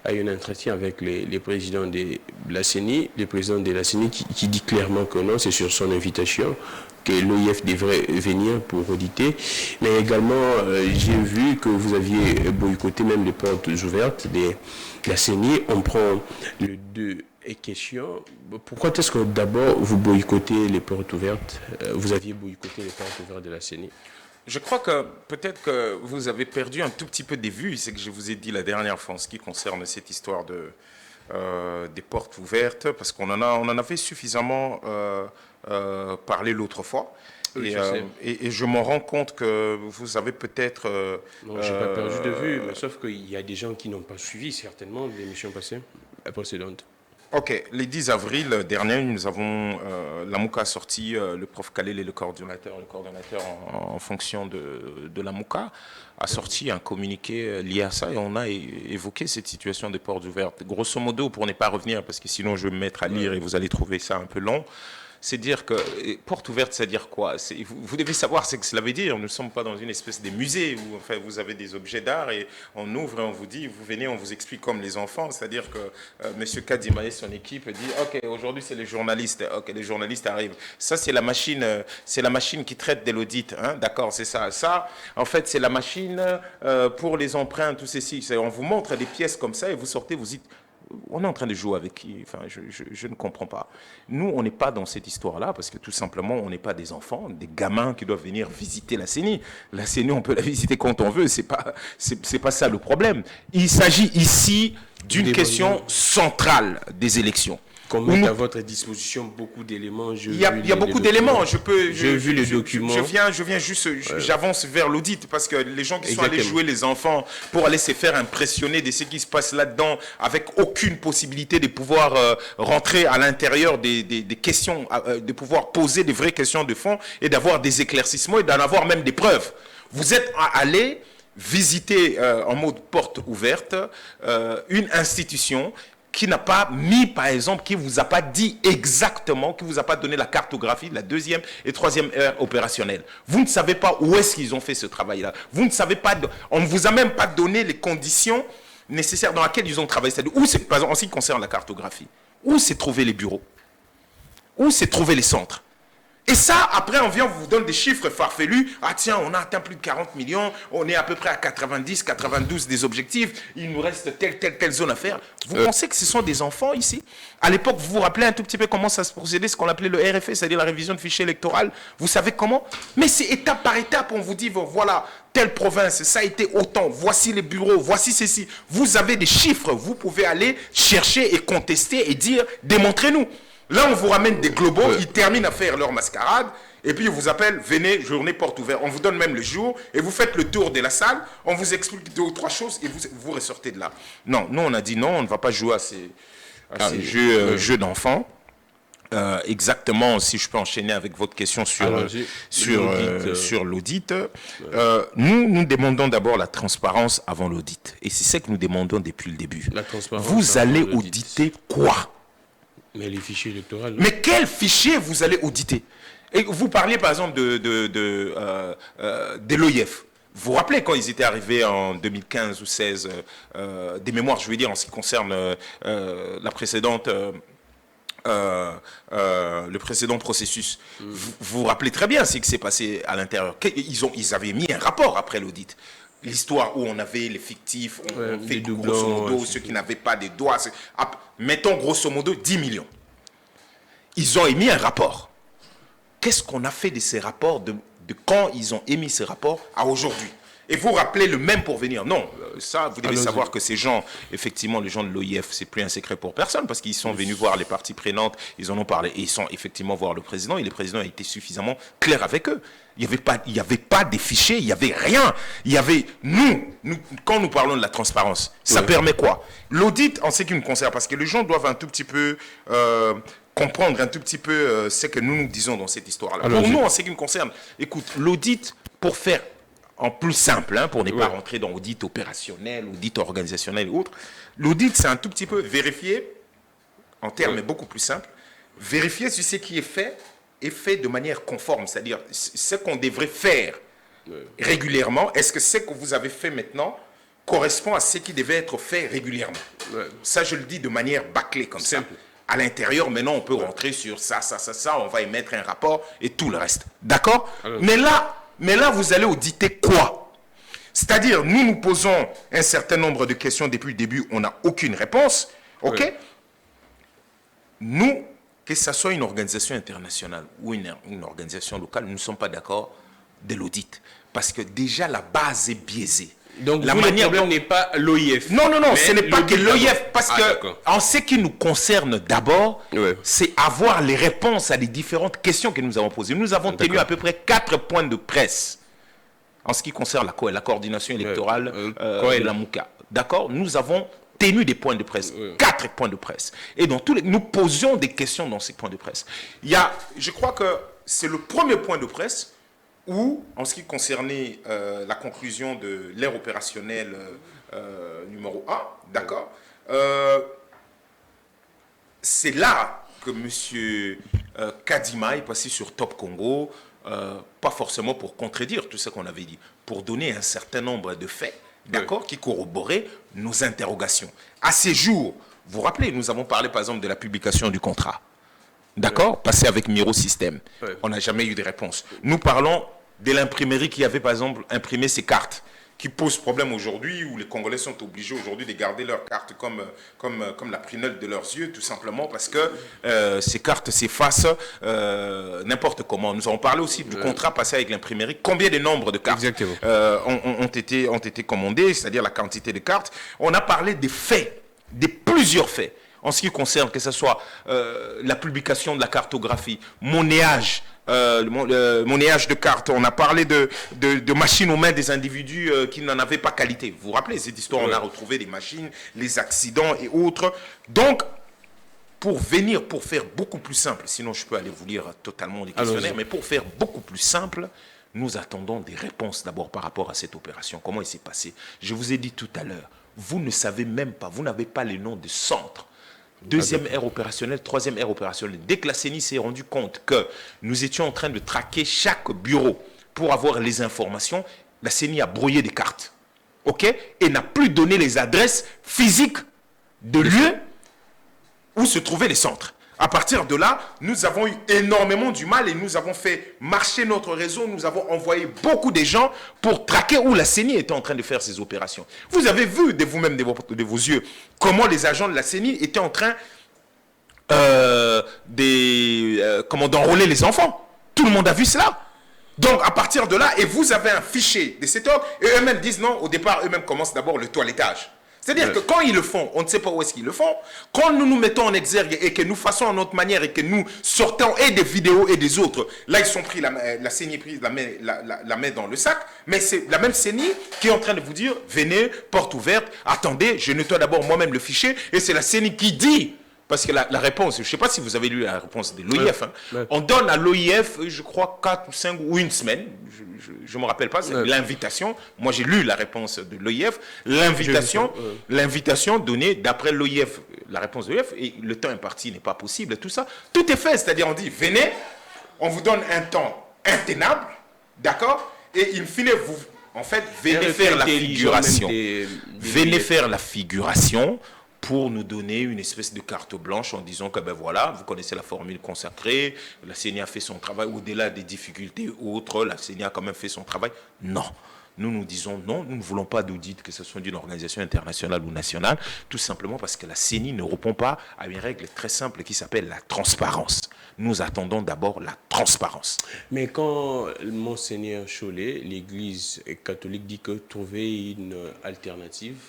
a eu un entretien avec les présidents de la CENI, le président de la CENI qui dit clairement que non, c'est sur son invitation que l'OIF devrait venir pour auditer. Mais également, j'ai vu que vous aviez boycotté même les portes ouvertes de la CENI. On prend le 2 questions. Pourquoi est-ce que d'abord vous boycottez les portes ouvertes? Vous aviez boycotté les portes ouvertes de la CENI? Je crois que peut-être que vous avez perdu un tout petit peu des vues, c'est que je vous ai dit la dernière fois en ce qui concerne cette histoire des portes ouvertes, parce qu'on en avait suffisamment parlé l'autre fois. Oui, et je me rends compte que vous avez peut-être... non, je n'ai pas perdu de vue, mais sauf qu'il y a des gens qui n'ont pas suivi certainement l'émission passée, la précédente. Ok, le 10 avril dernier, nous avons, la Mouka a sorti, le prof Kalel et le coordonnateur en fonction de la Mouka, a sorti un communiqué lié à ça et on a évoqué cette situation des portes ouvertes. Grosso modo, pour ne pas revenir, parce que sinon je vais me mettre à lire et vous allez trouver ça un peu long, c'est dire que porte ouverte, c'est dire quoi? Vous devez savoir ce que cela veut dire. Nous ne sommes pas dans une espèce de musée où enfin, vous avez des objets d'art et on ouvre et on vous dit, vous venez, on vous explique comme les enfants. C'est-à-dire que M. Kadima et son équipe dit, ok, aujourd'hui c'est les journalistes. Ok, les journalistes arrivent. Ça c'est la machine qui traite de l'audit. Hein? D'accord, c'est ça. Ça, en fait, c'est la machine pour les empreintes, tout ceci. On vous montre des pièces comme ça et vous sortez, vous dites. On est en train de jouer avec qui? Enfin, je ne comprends pas. Nous, on n'est pas dans cette histoire-là parce que tout simplement, on n'est pas des enfants, des gamins qui doivent venir visiter la CENI. La CENI, on peut la visiter quand on veut. C'est pas ça le problème. Il s'agit ici d'une question centrale des élections. Qu'on mette à votre disposition beaucoup d'éléments. Il y a beaucoup d'éléments. J'ai vu les documents. Je viens juste, j'avance vers l'audit parce que les gens qui sont allés jouer les enfants pour aller se faire impressionner de ce qui se passe là-dedans avec aucune possibilité de pouvoir rentrer à l'intérieur des questions, de pouvoir poser des vraies questions de fond et d'avoir des éclaircissements et d'en avoir même des preuves. Vous êtes allés visiter en mode porte ouverte une institution qui n'a pas mis, par exemple, qui ne vous a pas dit exactement, qui ne vous a pas donné la cartographie de la 2e et 3e ère opérationnelle. Vous ne savez pas où est-ce qu'ils ont fait ce travail-là. Vous ne savez pas, on ne vous a même pas donné les conditions nécessaires dans lesquelles ils ont travaillé. C'est-à-dire, par exemple, en ce qui concerne la cartographie, où s'est trouvé les bureaux? Où s'est trouvé les centres? Et ça, après, on vous donne des chiffres farfelus. Ah tiens, on a atteint plus de 40 millions, on est à peu près à 90, 92 des objectifs, il nous reste telle zone à faire. Vous pensez que ce sont des enfants ici? À l'époque, vous vous rappelez un tout petit peu comment ça se procédait, ce qu'on appelait le RFA, c'est-à-dire la révision de fichier électoral. Vous savez comment? Mais c'est étape par étape, on vous dit, voilà, telle province, ça a été autant, voici les bureaux, voici ceci. Vous avez des chiffres, vous pouvez aller chercher et contester et dire, démontrez-nous. Là, on vous ramène des globaux, ils terminent à faire leur mascarade, et puis ils vous appellent, venez, journée porte ouverte. On vous donne même le jour, et vous faites le tour de la salle, on vous explique 2 ou 3 choses, et vous ressortez de là. Non, nous on a dit non, on ne va pas jouer à ces jeux d'enfants. Exactement, si je peux enchaîner avec votre question sur l'audit. Nous demandons d'abord la transparence avant l'audit. Et c'est ce que nous demandons depuis le début. Vous allez auditer quoi? Mais les fichiers électoraux. Mais quel fichier vous allez auditer? Et vous parliez par exemple de l'OIF. Vous vous rappelez quand ils étaient arrivés en 2015 ou 16, des mémoires, je veux dire, en ce qui concerne la précédente, le précédent processus. Vous vous rappelez très bien ce qui s'est passé à l'intérieur. Ils avaient mis un rapport après l'audit. L'histoire où on avait les fictifs, on fait grosso modo ceux qui n'avaient pas des doigts. Mettons grosso modo 10 millions. Ils ont émis un rapport. Qu'est-ce qu'on a fait de ces rapports, de quand ils ont émis ces rapports à aujourd'hui? Et vous rappelez le même pour venir. Non, ça, vous devez savoir que ces gens, effectivement, les gens de l'OIF, c'est plus un secret pour personne parce qu'ils sont venus voir les parties prenantes, ils en ont parlé et ils sont effectivement voir le président et le président a été suffisamment clair avec eux. Il n'y avait pas des fichiers, il n'y avait rien. Il y avait, nous, quand nous parlons de la transparence, ça permet quoi? L'audit, en ce qui nous concerne, parce que les gens doivent un tout petit peu comprendre un tout petit peu ce que nous disons dans cette histoire-là. Pour nous, en ce qui nous concerne, écoute, l'audit, pour faire en plus simple, hein, pour ne pas rentrer dans l'audit opérationnel, audit organisationnel et autres, l'audit, c'est un tout petit peu vérifier, en termes beaucoup plus simples, vérifier si ce qui est fait de manière conforme, c'est-à-dire ce qu'on devrait faire régulièrement, est-ce que ce que vous avez fait maintenant correspond à ce qui devait être fait régulièrement? Ça, je le dis de manière bâclée comme ça. À l'intérieur, maintenant, on peut rentrer sur ça, on va émettre un rapport et tout le reste. D'accord? Mais là, vous allez auditer quoi? C'est-à-dire, nous posons un certain nombre de questions depuis le début, on n'a aucune réponse. OK? Nous, que ce soit une organisation internationale ou une organisation locale, nous ne sommes pas d'accord de l'audit. Parce que déjà, la base est biaisée. Donc, le problème n'est pas l'OIF. Non, ce n'est pas que l'OIF. Parce que, en ce qui nous concerne d'abord, c'est avoir les réponses à les différentes questions que nous avons posées. Nous avons tenu à peu près 4 points de presse en ce qui concerne la coordination électorale de la MOUCA. D'accord? Nous avons tenu des points de presse, 4 points de presse. Et dans nous posions des questions dans ces points de presse. Je crois que c'est le premier point de presse où, en ce qui concernait la conclusion de l'ère opérationnelle numéro 1, d'accord, c'est là que M. Kadima est passé sur Top Congo, pas forcément pour contredire tout ce qu'on avait dit, pour donner un certain nombre de faits, d'accord, qui corroboraient nos interrogations. À ces jours, vous vous rappelez, nous avons parlé par exemple de la publication du contrat, d'accord, passé avec Miro System. On n'a jamais eu de réponse. Nous parlons de l'imprimerie qui avait par exemple imprimé ces cartes, qui pose problème aujourd'hui, où les Congolais sont obligés aujourd'hui de garder leurs cartes comme la prunelle de leurs yeux, tout simplement parce que ces cartes s'effacent n'importe comment. Nous avons parlé aussi du contrat passé avec l'imprimerie. Combien de nombres de cartes ont été commandés, c'est-à-dire la quantité de cartes. On a parlé des faits, des plusieurs faits, en ce qui concerne que ce soit la publication de la cartographie, monnayage, monnayage de cartes. On a parlé de machines aux mains des individus qui n'en avaient pas qualité. Vous vous rappelez cette histoire? On a retrouvé des machines, les accidents et autres. Donc, pour faire beaucoup plus simple, sinon je peux aller vous lire totalement les questionnaires, mais pour faire beaucoup plus simple, nous attendons des réponses d'abord par rapport à cette opération. Comment il s'est passé? Je vous ai dit tout à l'heure, vous ne savez même pas, vous n'avez pas les noms des centres. Deuxième ère opérationnelle, troisième ère opérationnelle. Dès que la CENI s'est rendu compte que nous étions en train de traquer chaque bureau pour avoir les informations, la CENI a brouillé des cartes. OK? Et n'a plus donné les adresses physiques de lieux où se trouvaient les centres. À partir de là, nous avons eu énormément du mal et nous avons fait marcher notre réseau. Nous avons envoyé beaucoup de gens pour traquer où la CENI était en train de faire ses opérations. Vous avez vu de vous-même, de vos yeux, comment les agents de la CENI étaient en train d'enrôler les enfants. Tout le monde a vu cela. Donc, à partir de là, et vous avez un fichier de cet ordre, et eux-mêmes disent non, au départ, eux-mêmes commencent d'abord le toilettage. C'est-à-dire que quand ils le font, on ne sait pas où est-ce qu'ils le font. Quand nous nous mettons en exergue et que nous faisons en notre manière et que nous sortons et des vidéos et des autres, là ils sont pris, la CENI prise la main dans le sac, mais c'est la même CENI qui est en train de vous dire, venez, porte ouverte, attendez, je nettoie d'abord moi-même le fichier, et c'est la CENI qui dit, parce que la réponse, je ne sais pas si vous avez lu la réponse de l'OIF, on donne à l'OIF, je crois, 4 ou 5 ou une semaine, je ne me rappelle pas, c'est l'invitation. Moi, j'ai lu la réponse de l'OIF. L'invitation donnée d'après l'OIF, la réponse de l'OIF, et le temps imparti n'est pas possible, tout ça. Tout est fait, c'est-à-dire on dit, venez, on vous donne un temps intenable, d'accord? Et in fine, vous, en fait, venez faire la figuration. Venez faire la figuration pour nous donner une espèce de carte blanche en disant que ben voilà, vous connaissez la formule consacrée, la CENI a fait son travail, au-delà des difficultés autres, la CENI a quand même fait son travail. Non. Nous disons non, nous ne voulons pas d'audit, que ce soit d'une organisation internationale ou nationale, tout simplement parce que la CENI ne répond pas à une règle très simple qui s'appelle la transparence. Nous attendons d'abord la transparence. Mais quand Monseigneur Chollet, l'Église catholique, dit que trouver une alternative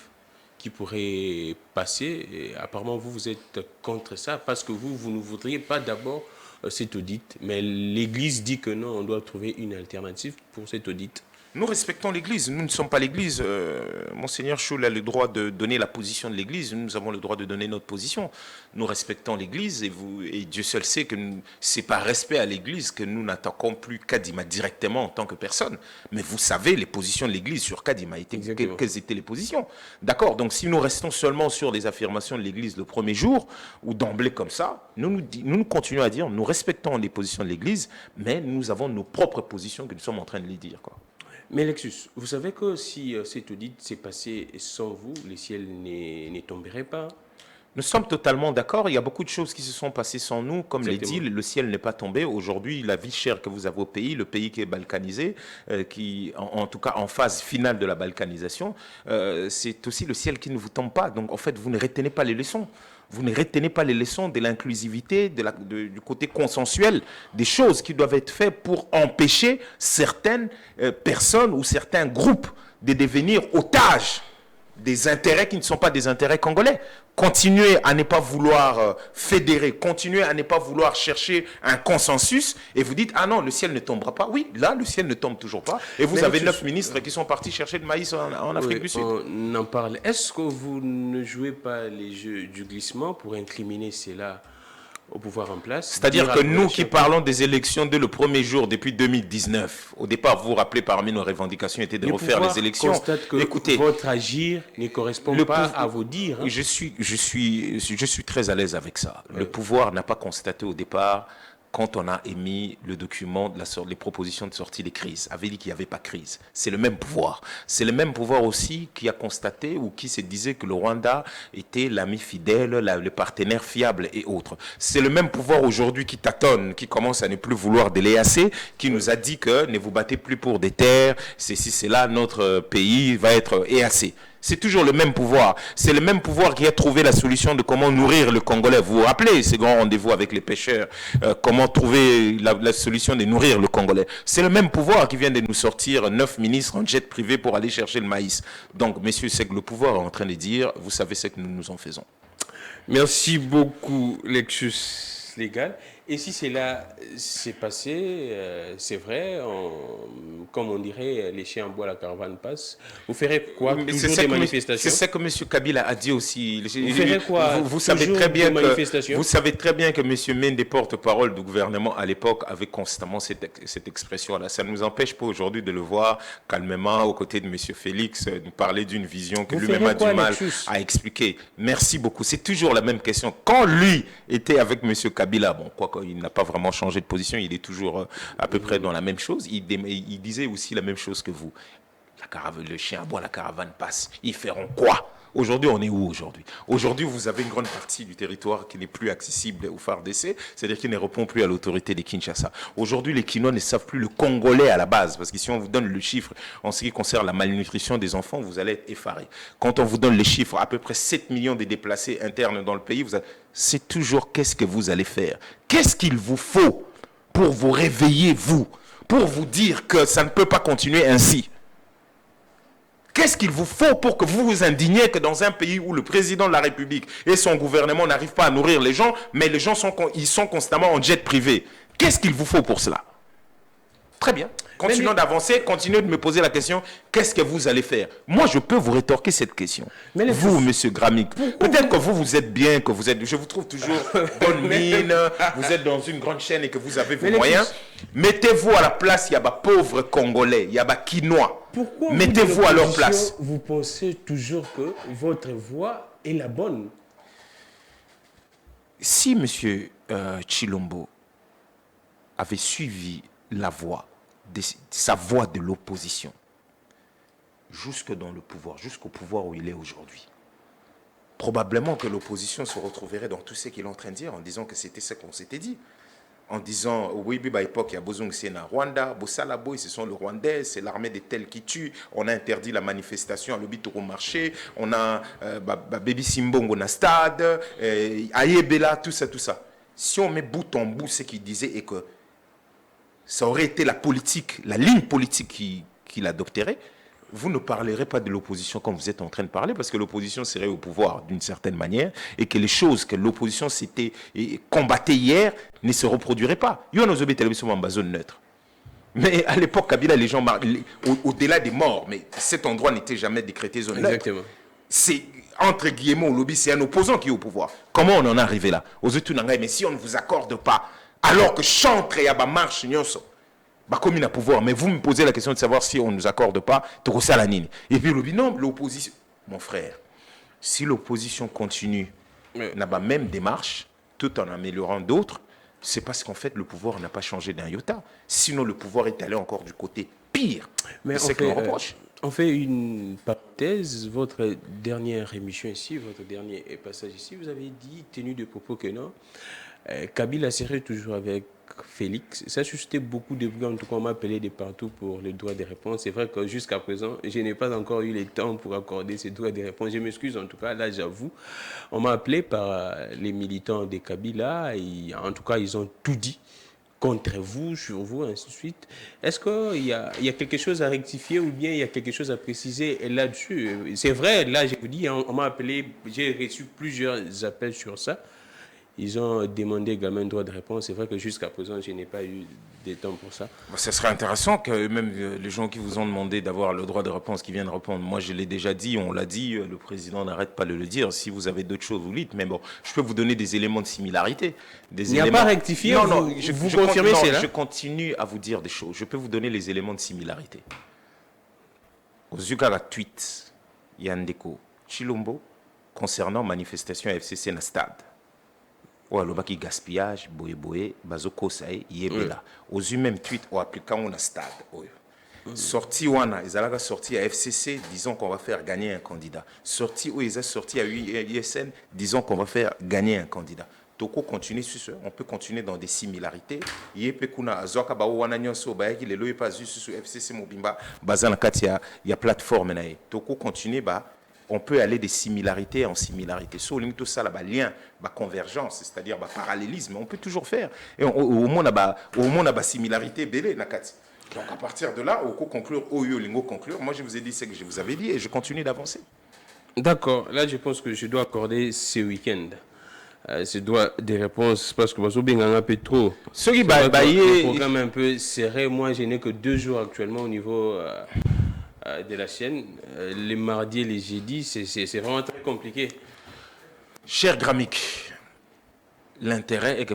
qui pourrait passer, et apparemment vous êtes contre ça, parce que vous ne voudriez pas d'abord cet audit, mais l'Église dit que non, on doit trouver une alternative pour cet audit. Nous respectons l'Église, nous ne sommes pas l'Église. Monseigneur Choul a le droit de donner la position de l'Église, nous avons le droit de donner notre position. Nous respectons l'Église et Dieu seul sait que c'est par respect à l'Église que nous n'attaquons plus Kadima directement en tant que personne. Mais vous savez les positions de l'Église sur Kadima, quelles étaient les positions. D'accord, donc si nous restons seulement sur les affirmations de l'Église le premier jour, ou d'emblée comme ça, nous continuons à dire, nous respectons les positions de l'Église, mais nous avons nos propres positions que nous sommes en train de les dire, quoi. Mais Lexus, vous savez que si cet audit s'est passé sans vous, les ciels ne tomberaient pas? Nous sommes totalement d'accord. Il y a beaucoup de choses qui se sont passées sans nous. Comme l'a dit, le ciel n'est pas tombé. Aujourd'hui, la vie chère que vous avez au pays, le pays qui est balkanisé, qui, en tout cas en phase finale de la balkanisation, c'est aussi le ciel qui ne vous tombe pas. Donc en fait, vous ne retenez pas les leçons. Vous ne retenez pas les leçons de l'inclusivité, du côté consensuel, des choses qui doivent être faites pour empêcher certaines personnes ou certains groupes de devenir otages des intérêts qui ne sont pas des intérêts congolais. Continuez à ne pas vouloir fédérer, continuez à ne pas vouloir chercher un consensus et vous dites, ah non, le ciel ne tombera pas. Oui, là, le ciel ne tombe toujours pas. Et vous avez 9 ministres qui sont partis chercher le maïs en Afrique du Sud. On en parle. Est-ce que vous ne jouez pas les jeux du glissement pour incriminer cela au pouvoir en place? C'est-à-dire que nous qui parlons des élections dès le premier jour, depuis 2019, au départ, vous vous rappelez, parmi nos revendications était de refaire les élections. Constate que écoutez, votre agir ne correspond pas à vos dires. Je suis très à l'aise avec ça. Le pouvoir n'a pas constaté au départ quand on a émis le document, les propositions de sortie des crises, avait dit qu'il n'y avait pas crise. C'est le même pouvoir. C'est le même pouvoir aussi qui a constaté ou qui se disait que le Rwanda était l'ami fidèle, le partenaire fiable et autres. C'est le même pouvoir aujourd'hui qui tâtonne, qui commence à ne plus vouloir de l'EAC, qui nous a dit que ne vous battez plus pour des terres, c'est là, notre pays va être EAC. C'est toujours le même pouvoir. C'est le même pouvoir qui a trouvé la solution de comment nourrir le Congolais. Vous vous rappelez ces grands rendez-vous avec les pêcheurs, comment trouver la solution de nourrir le Congolais. C'est le même pouvoir qui vient de nous sortir 9 ministres en jet privé pour aller chercher le maïs. Donc, messieurs, c'est que le pouvoir est en train de dire, vous savez ce que nous en faisons. Merci beaucoup, Lexus Légal. Et si cela s'est passé, c'est vrai, comme on dirait, les chiens boivent, la caravane passe, vous ferez quoi? Toujours des manifestations? C'est ce que M. Kabila a dit aussi. Vous ferez quoi? Vous savez très bien que M. Mende, porte-parole du gouvernement à l'époque, avait constamment cette expression-là. Ça ne nous empêche pas aujourd'hui de le voir calmement aux côtés de M. Félix, nous parler d'une vision que lui-même a du mal à expliquer. Merci beaucoup. C'est toujours la même question. Quand lui était avec M. Kabila, bon, quoi il n'a pas vraiment changé de position, il est toujours à peu près dans la même chose. Il disait aussi la même chose que vous. Le chien aboie, la caravane passe. Ils feront quoi? Aujourd'hui, on est où aujourd'hui? Aujourd'hui, vous avez une grande partie du territoire qui n'est plus accessible aux FARDC, c'est-à-dire qui ne répond plus à l'autorité des Kinshasa. Aujourd'hui, les Kinois ne savent plus le Congolais à la base, parce que si on vous donne le chiffre en ce qui concerne la malnutrition des enfants, vous allez être effaré. Quand on vous donne les chiffres, à peu près 7 millions de déplacés internes dans le pays, c'est toujours qu'est-ce que vous allez faire? Qu'est-ce qu'il vous faut pour vous réveiller, vous? Pour vous dire que ça ne peut pas continuer ainsi? Qu'est-ce qu'il vous faut pour que vous vous indigniez que dans un pays où le président de la République et son gouvernement n'arrivent pas à nourrir les gens, mais les gens sont constamment en jet privé? Qu'est-ce qu'il vous faut pour cela? Très bien. Continuons d'avancer, continuez de me poser la question, qu'est-ce que vous allez faire? Moi, je peux vous rétorquer cette question. Vous, monsieur Gramic, peut-être que vous êtes bien, que vous êtes, je vous trouve toujours bonne mine, vous êtes dans une grande chaîne et que vous avez vos moyens. Mettez-vous à la place, il y a des pauvres Congolais, il y a des Quinois. Mettez-vous à leur place. Vous pensez toujours que votre voix est la bonne? Si monsieur Tshilombo avait suivi la voie, sa voie de l'opposition, jusque dans le pouvoir, jusqu'au pouvoir où il est aujourd'hui, probablement que l'opposition se retrouverait dans tout ce qu'il est en train de dire, en disant que c'était ce qu'on s'était dit. En disant, oui, à l'époque, il y a besoin que c'est un Rwanda, Bossalaboy, ce sont les Rwandais, c'est l'armée des tels qui tuent, on a interdit la manifestation à l'Obito au marché, on a Baby Simbongo na stade, Ayebela, tout ça, tout ça. Si on met bout en bout ce qu'il disait et que ça aurait été la politique, la ligne politique qu'il adopterait, vous ne parlerez pas de l'opposition comme vous êtes en train de parler, parce que l'opposition serait au pouvoir d'une certaine manière, et que les choses que l'opposition s'était combattait hier ne se reproduiraient pas. Il y a nos télévisions en zone neutre. Mais à l'époque, Kabila, les gens, au-delà des morts, mais cet endroit n'était jamais décrété zone neutre. Exactement. C'est, entre guillemets, au lobby, c'est un opposant qui est au pouvoir. Comment on en est arrivé là? Aux États-Unis, mais si on ne vous accorde pas, alors que chantre et à marche, comme il a pouvoir, mais vous me posez la question de savoir si on ne nous accorde pas, et puis non, l'opposition, mon frère, si l'opposition continue, n'a pas même démarche, tout en améliorant d'autres, c'est parce qu'en fait le pouvoir n'a pas changé d'un iota. Sinon le pouvoir est allé encore du côté pire. Mais c'est qu'on reproche. On fait une parenthèse. Votre dernière émission ici, votre dernier passage ici, vous avez dit, tenu de propos que non, Kabila serait toujours avec Félix. Ça a suscité beaucoup de bruit. En tout cas, on m'a appelé de partout pour le droit de réponse. C'est vrai que jusqu'à présent, je n'ai pas encore eu le temps pour accorder ce droit de réponse. Je m'excuse en tout cas, là j'avoue. On m'a appelé par les militants de Kabila. Et, en tout cas, ils ont tout dit contre vous, sur vous, ainsi de suite. Est-ce qu'il y a quelque chose à rectifier ou bien il y a quelque chose à préciser là-dessus? C'est vrai, là je vous dis, on m'a appelé, j'ai reçu plusieurs appels sur ça. Ils ont demandé également un droit de réponse. C'est vrai que jusqu'à présent, je n'ai pas eu de temps pour ça. Ce serait intéressant que même les gens qui vous ont demandé d'avoir le droit de réponse qui viennent répondre. Moi, je l'ai déjà dit, on l'a dit, le président n'arrête pas de le dire. Si vous avez d'autres choses, vous dites. Mais bon, je peux vous donner des éléments de similarité. Il n'y a pas rectifié, vous confirmez cela? Je continue à vous dire des choses. Je peux vous donner les éléments de similarité. Aux Zugara tweet, Yandeko, Tshilombo, concernant manifestation FCC na stade. ou le baki gaspillage boye bazoko sae yebela aux même tweet ou appliquant on a stade sorti wana ezalaka sorti à FCC disons qu'on va faire gagner un candidat sorti où ils a sorti à USN disons qu'on va faire gagner un candidat. Toko continue sur ce, on peut continuer dans des similarités. Yepe kuna azoka ba wana nyonso ba yaki lelo pas juste sur FCC mobimba bazana katia ya plateforme na ye. Toko continue ba on peut aller des similarités en similarités. So limite ça là ba lien, ba convergence, c'est-à-dire ba parallélisme, on peut toujours faire. Et au moins na ba similarité belé na kati. Donc à partir de là, au conclure au lingo conclure, moi je vous ai dit ce que je vous avais dit et je continue d'avancer. D'accord, là je pense que je dois accorder ce week-end. Je dois des réponses parce que un peu trop. Le programme est un peu serré. Moi, je n'ai que 2 jours actuellement au niveau de la chaîne. Les mardis et les jeudis, c'est vraiment très compliqué. Cher Gramik, l'intérêt est que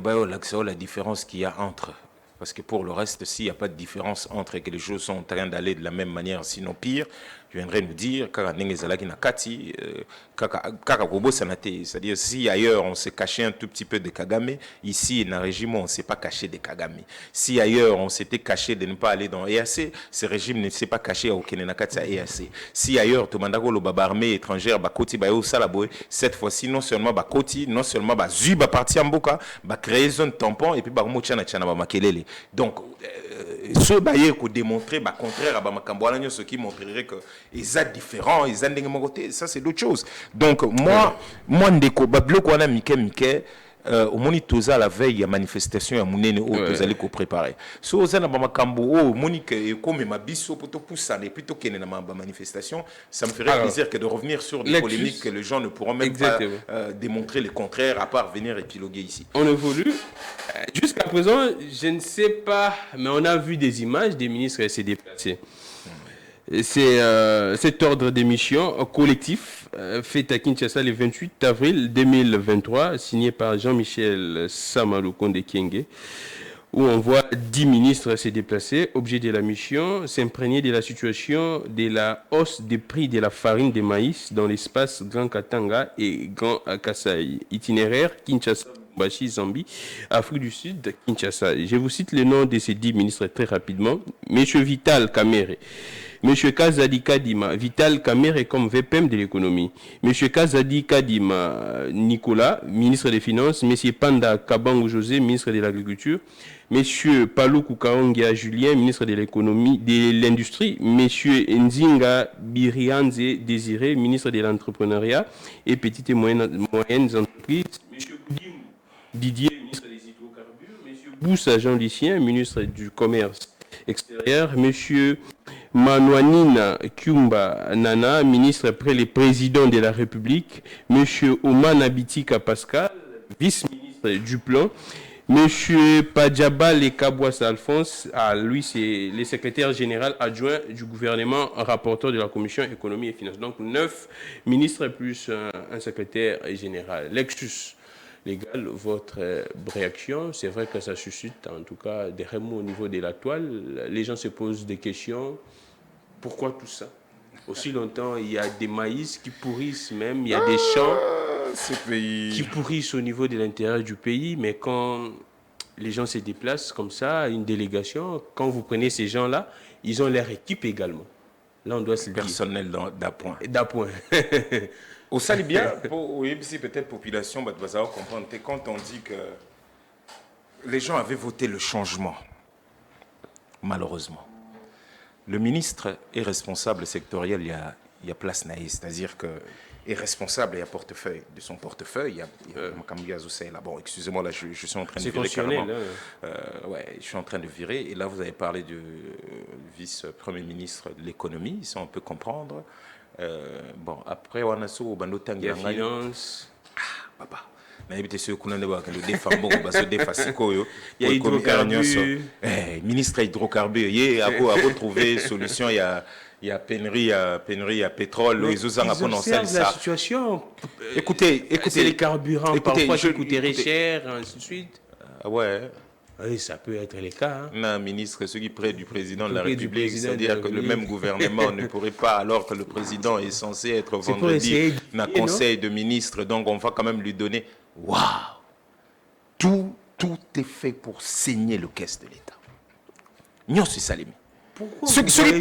la différence qu'il y a entre. Parce que pour le reste, s'il n'y a pas de différence entre et que les choses sont en train d'aller de la même manière, sinon pire, je viendrais nous dire, c'est-à-dire si ailleurs on s'est caché un tout petit peu de Kagame, ici dans le régime on ne s'est pas caché de Kagame. Si ailleurs on s'était caché de ne pas aller dans EAC, ce régime ne s'est pas caché au Kenenakati à EAC. Si ailleurs tout le monde a armée étrangère, cette fois-ci non seulement Bakoti, non seulement Zuba parti en Boka, créer zone tampon et puis Makelele. Donc, ce bail qu'on démontrer contraire à Bamakamboala, ce qui montrerait que ils sont différents, ils ont des côté, ça c'est d'autres choses. Donc moi ndeko bablo ko na mike au moni toza la veille ya manifestation ya munene o tozali ko préparer. So ozana Bamakambo o moni que comme ma biso poto poussa et plutôt que na manifestation, ça me ferait plaisir que de revenir sur des polémiques que les gens ne pourront même pas démontrer le contraire à part venir épiloguer ici. On évolue. Jusqu'à présent, je ne sais pas, mais on a vu des images des ministres se déplacer. C'est cet ordre d'émission collectif fait à Kinshasa le 28 avril 2023, signé par Jean-Michel Samaloukonde Kyenge, où on voit 10 ministres se déplacer. Objet de la mission, s'imprégner de la situation de la hausse des prix de la farine de maïs dans l'espace Grand Katanga et Grand Kasai. Itinéraire Kinshasa, Bashi, Zambie, Afrique du Sud, Kinshasa. Je vous cite le nom de ces 10 ministres très rapidement. Monsieur Vital Kamerhe, Monsieur Kazadi Kadima, Vital Kamerhe comme VPM de l'économie. Monsieur Kazadi Kadima Nicolas, ministre des Finances. Monsieur Panda Kabango José, ministre de l'Agriculture. Monsieur Palou Koukaongia Julien, ministre de l'économie, de l'industrie. Monsieur Nzinga Birianze Désiré, ministre de l'entrepreneuriat et petites et moyennes entreprises. Monsieur Didier, ministre des hydrocarbures. Monsieur Boussa Jean-Lucien, ministre du commerce extérieur. Monsieur Manouanina Kyumba Nana, ministre près le président de la République. Monsieur Oman Abitika Pascal, vice-ministre du plan. Monsieur Padjaba Lekabouas Alphonse, lui c'est le secrétaire général adjoint du gouvernement, rapporteur de la commission économie et finances. Donc 9 ministres plus un secrétaire général. Lexus légal, votre réaction, c'est vrai que ça suscite en tout cas des remous au niveau de la toile. Les gens se posent des questions. Pourquoi tout ça? Aussi longtemps, il y a des maïs qui pourrissent même, il y a des champs qui pourrissent au niveau de l'intérieur du pays, mais quand les gens se déplacent comme ça, une délégation, quand vous prenez ces gens-là, ils ont leur équipe également. Là, on doit se le dire. Personnel d'appoint. D'appoint. Au Salibia, oui, si peut-être population, va comprendre, quand on dit que les gens avaient voté le changement, malheureusement. Le ministre est responsable sectoriel, il y a place naïe, c'est-à-dire que est responsable, il y a portefeuille, de son portefeuille, il y a là, bon, excusez-moi, là, je suis en train de virer carrément. Ouais, je suis en train de virer, et là, vous avez parlé du vice-premier ministre de l'économie, ça on peut comprendre. Bon, après, on a sur il y a finance. Papa. Il y a hydrocarbures. Ministre hydrocarbures. Il y a trouver solution. Il y a pénurie à pétrole. Ils observent la situation. Écoutez. C'est les carburants parfois qui coûteraient cher, ainsi de suite. Ouais. Oui, ça peut être le cas. Non, ministre, ceux qui près du président de la République, c'est-à-dire que le même gouvernement ne pourrait pas, alors que le président est censé être vendredi dans le conseil de ministres, donc on va quand même lui donner. Waouh! tout est fait pour saigner le caisse de l'État. Non, c'est ça, les ce qui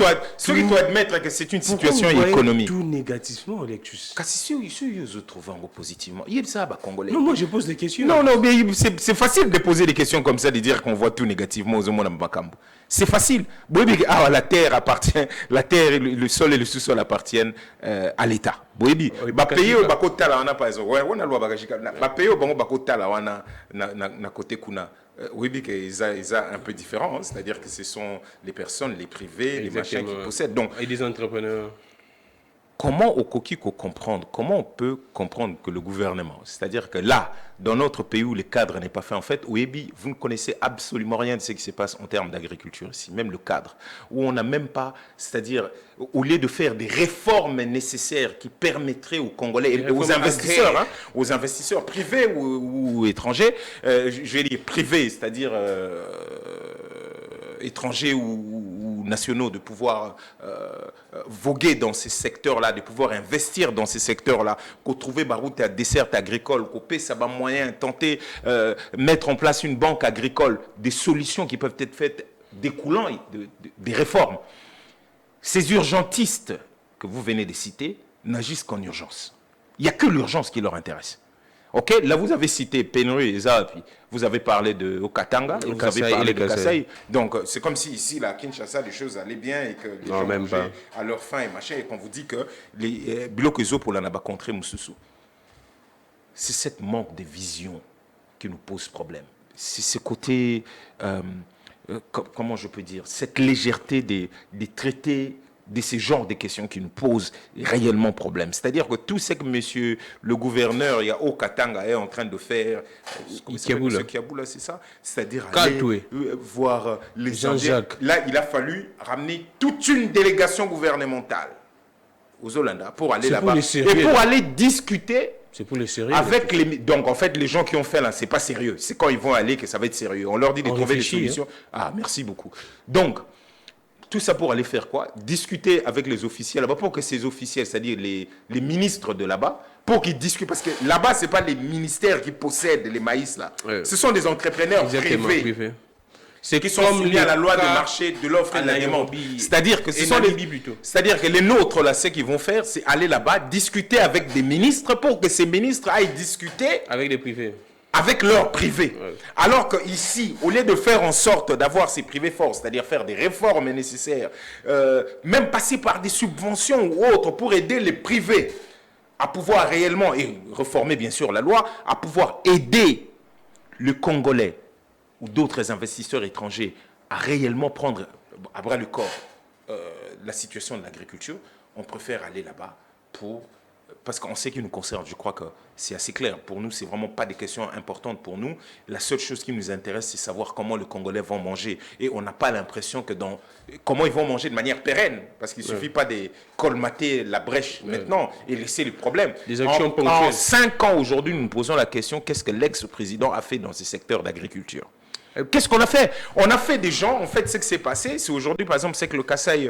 doit admettre que c'est une situation économique. Tout négativement, Lectus. Car si ils se trouvent en positivement, il y a ça, Congolais. Non, moi je pose des questions. Non, mais c'est facile de poser des questions comme ça, de dire qu'on voit tout négativement aux hommes de Bakambo. C'est facile. La terre appartient, la terre, le sol et le sous-sol appartiennent à l'État. Pays au bakota là on a par exemple. Ouais, on a loi bagashika. Pays au bakota là on a na côté kuna. Oui, mais qu'ils ont un peu différent, hein. C'est-à-dire que ce sont les personnes, les privés, les machins qui possèdent. Donc, et des entrepreneurs. Comment au Kokiko comprendre, comment on peut comprendre que le gouvernement, c'est-à-dire que là, dans notre pays où le cadre n'est pas fait, en fait, Ouébi, vous ne connaissez absolument rien de ce qui se passe en termes d'agriculture ici, même le cadre, où on n'a même pas, c'est-à-dire, au lieu de faire des réformes nécessaires qui permettraient aux Congolais et aux investisseurs privés ou étrangers, je vais dire privés, c'est-à-dire étrangers ou nationaux, de pouvoir voguer dans ces secteurs-là, de pouvoir investir dans ces secteurs-là, qu'on trouve baroute à dessert agricole, qu'on paie ça moyen, tenter mettre en place une banque agricole, des solutions qui peuvent être faites découlant des réformes. Ces urgentistes que vous venez de citer n'agissent qu'en urgence. Il n'y a que l'urgence qui leur intéresse. Ok, là vous avez cité Pénurie et ça, puis vous avez parlé de Okatanga, et vous avez parlé de Kasaï. Donc c'est comme si ici, là, à Kinshasa, les choses allaient bien et que les gens mangeaient à leur faim et machin, et qu'on vous dit que les blocs pour la naba contre Moussoussou. C'est cette manque de vision qui nous pose problème. C'est ce côté, comment je peux dire, cette légèreté des traités, de ces genres de questions qui nous posent réellement problème. C'est-à-dire que tout ce que monsieur le gouverneur Okatanga est en train de faire, Kiaboula, c'est ça, c'est-à-dire aller voir les gens. Là, il a fallu ramener toute une délégation gouvernementale aux Hollandais pour aller là-bas et pour aller discuter. C'est pour les sérieux. Avec donc en fait les gens qui ont fait là, c'est pas sérieux. C'est quand ils vont aller que ça va être sérieux. On leur dit de trouver des solutions. Ah, merci beaucoup. Donc tout ça pour aller faire quoi? Discuter avec les officiels là-bas, pour que ces officiels, c'est-à-dire les ministres de là-bas, pour qu'ils discutent, parce que là-bas c'est pas les ministères qui possèdent les maïs là. Ouais. Ce sont des entrepreneurs privés. C'est qui sont soumis à la loi de marché de l'offre et de la demande. C'est-à-dire que c'est-à-dire que les nôtres là, ce qu'ils vont faire, c'est aller là-bas discuter avec des ministres pour que ces ministres aillent discuter avec des privés. Avec leurs privés. Ouais. Alors qu'ici, au lieu de faire en sorte d'avoir ces privés forts, c'est-à-dire faire des réformes nécessaires, même passer par des subventions ou autres pour aider les privés à pouvoir réellement, et réformer bien sûr la loi, à pouvoir aider le Congolais ou d'autres investisseurs étrangers à réellement prendre à bras le corps la situation de l'agriculture, on préfère aller là-bas parce qu'on sait qu'il nous concerne. Je crois que c'est assez clair. Pour nous, c'est vraiment pas des questions importantes pour nous. La seule chose qui nous intéresse, c'est savoir comment les Congolais vont manger. Et on n'a pas l'impression que comment ils vont manger de manière pérenne. Parce qu'il ne suffit pas de colmater la brèche maintenant et laisser les problèmes. Des actions ponctuelles. En 5 ans aujourd'hui, nous nous posons la question, qu'est-ce que l'ex-président a fait dans ces secteurs d'agriculture? Qu'est-ce qu'on a fait? On a fait des gens, en fait, ce qui s'est passé, c'est aujourd'hui, par exemple, c'est que le Kasaï,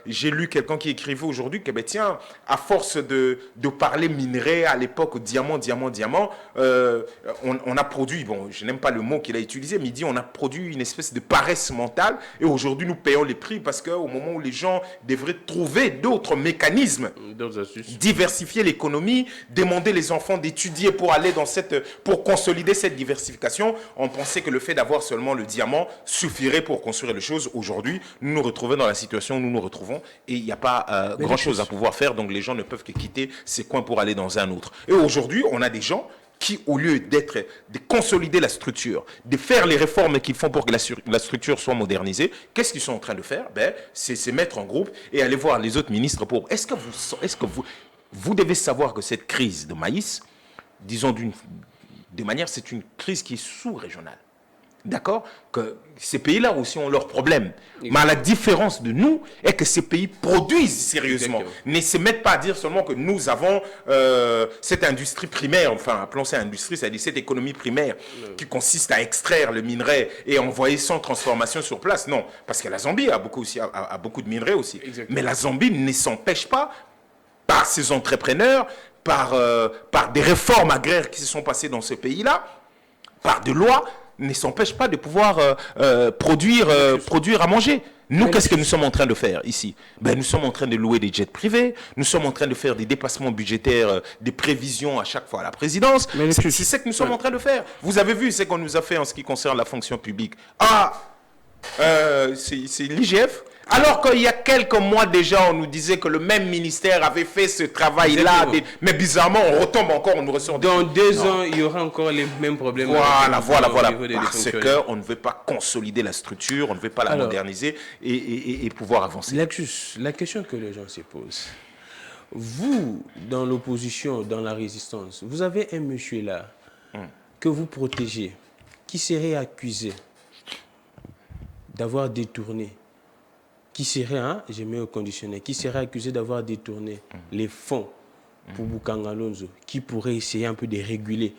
j'ai lu quelqu'un qui écrivait aujourd'hui que, ben, tiens, à force de parler minerai, à l'époque, diamant, on a produit, bon, je n'aime pas le mot qu'il a utilisé, mais il dit, on a produit une espèce de paresse mentale, et aujourd'hui, nous payons les prix parce qu'au moment où les gens devraient trouver d'autres mécanismes, diversifier l'économie, demander les enfants d'étudier pour aller pour consolider cette diversification, on pensait que le fait d'avoir seulement le diamant suffirait pour construire les choses. Aujourd'hui, nous nous retrouvons dans la situation où nous nous retrouvons et il n'y a pas grand-chose à pouvoir faire, donc les gens ne peuvent que quitter ces coins pour aller dans un autre. Et aujourd'hui, on a des gens qui, au lieu de consolider la structure, de faire les réformes qu'ils font pour que la structure soit modernisée, qu'est-ce qu'ils sont en train de faire? C'est se mettre en groupe et aller voir les autres ministres pour... Est-ce que vous devez savoir que cette crise de maïs, disons de manière, c'est une crise qui est sous-régionale. D'accord? Que ces pays-là aussi ont leurs problèmes. Exactement. Mais la différence de nous est que ces pays produisent sérieusement. Exactement. Ne se mettent pas à dire seulement que nous avons cette industrie primaire, enfin appelons ça industrie, c'est-à-dire cette économie primaire qui consiste à extraire le minerai et envoyer sans transformation sur place. Non, parce que la Zambie a beaucoup de minerais aussi. Exactement. Mais la Zambie ne s'empêche pas, par ses entrepreneurs, par des réformes agraires qui se sont passées dans ce pays-là, par de loi, ne s'empêche pas de pouvoir produire à manger. Nous, qu'est-ce que nous sommes en train de faire ici? Nous sommes en train de louer des jets privés, nous sommes en train de faire des dépassements budgétaires, des prévisions à chaque fois à la présidence. C'est ce que nous sommes en train de faire. Vous avez vu ce qu'on nous a fait en ce qui concerne la fonction publique. C'est l'IGF. Alors qu'il y a quelques mois déjà, on nous disait que le même ministère avait fait ce travail-là. Mais bizarrement, on retombe encore, on nous ressort. Dans 2 ans, il y aura encore les mêmes problèmes. Voilà. Parce qu'on ne veut pas consolider la structure, on ne veut pas la moderniser et pouvoir avancer. La question que les gens se posent. Vous, dans l'opposition, dans la résistance, vous avez un monsieur là que vous protégez, qui serait accusé d'avoir détourné, qui serait, je mets au conditionnel, qui serait accusé d'avoir détourné les fonds pour Bukanga Lonzo, qui pourrait essayer un peu de réguler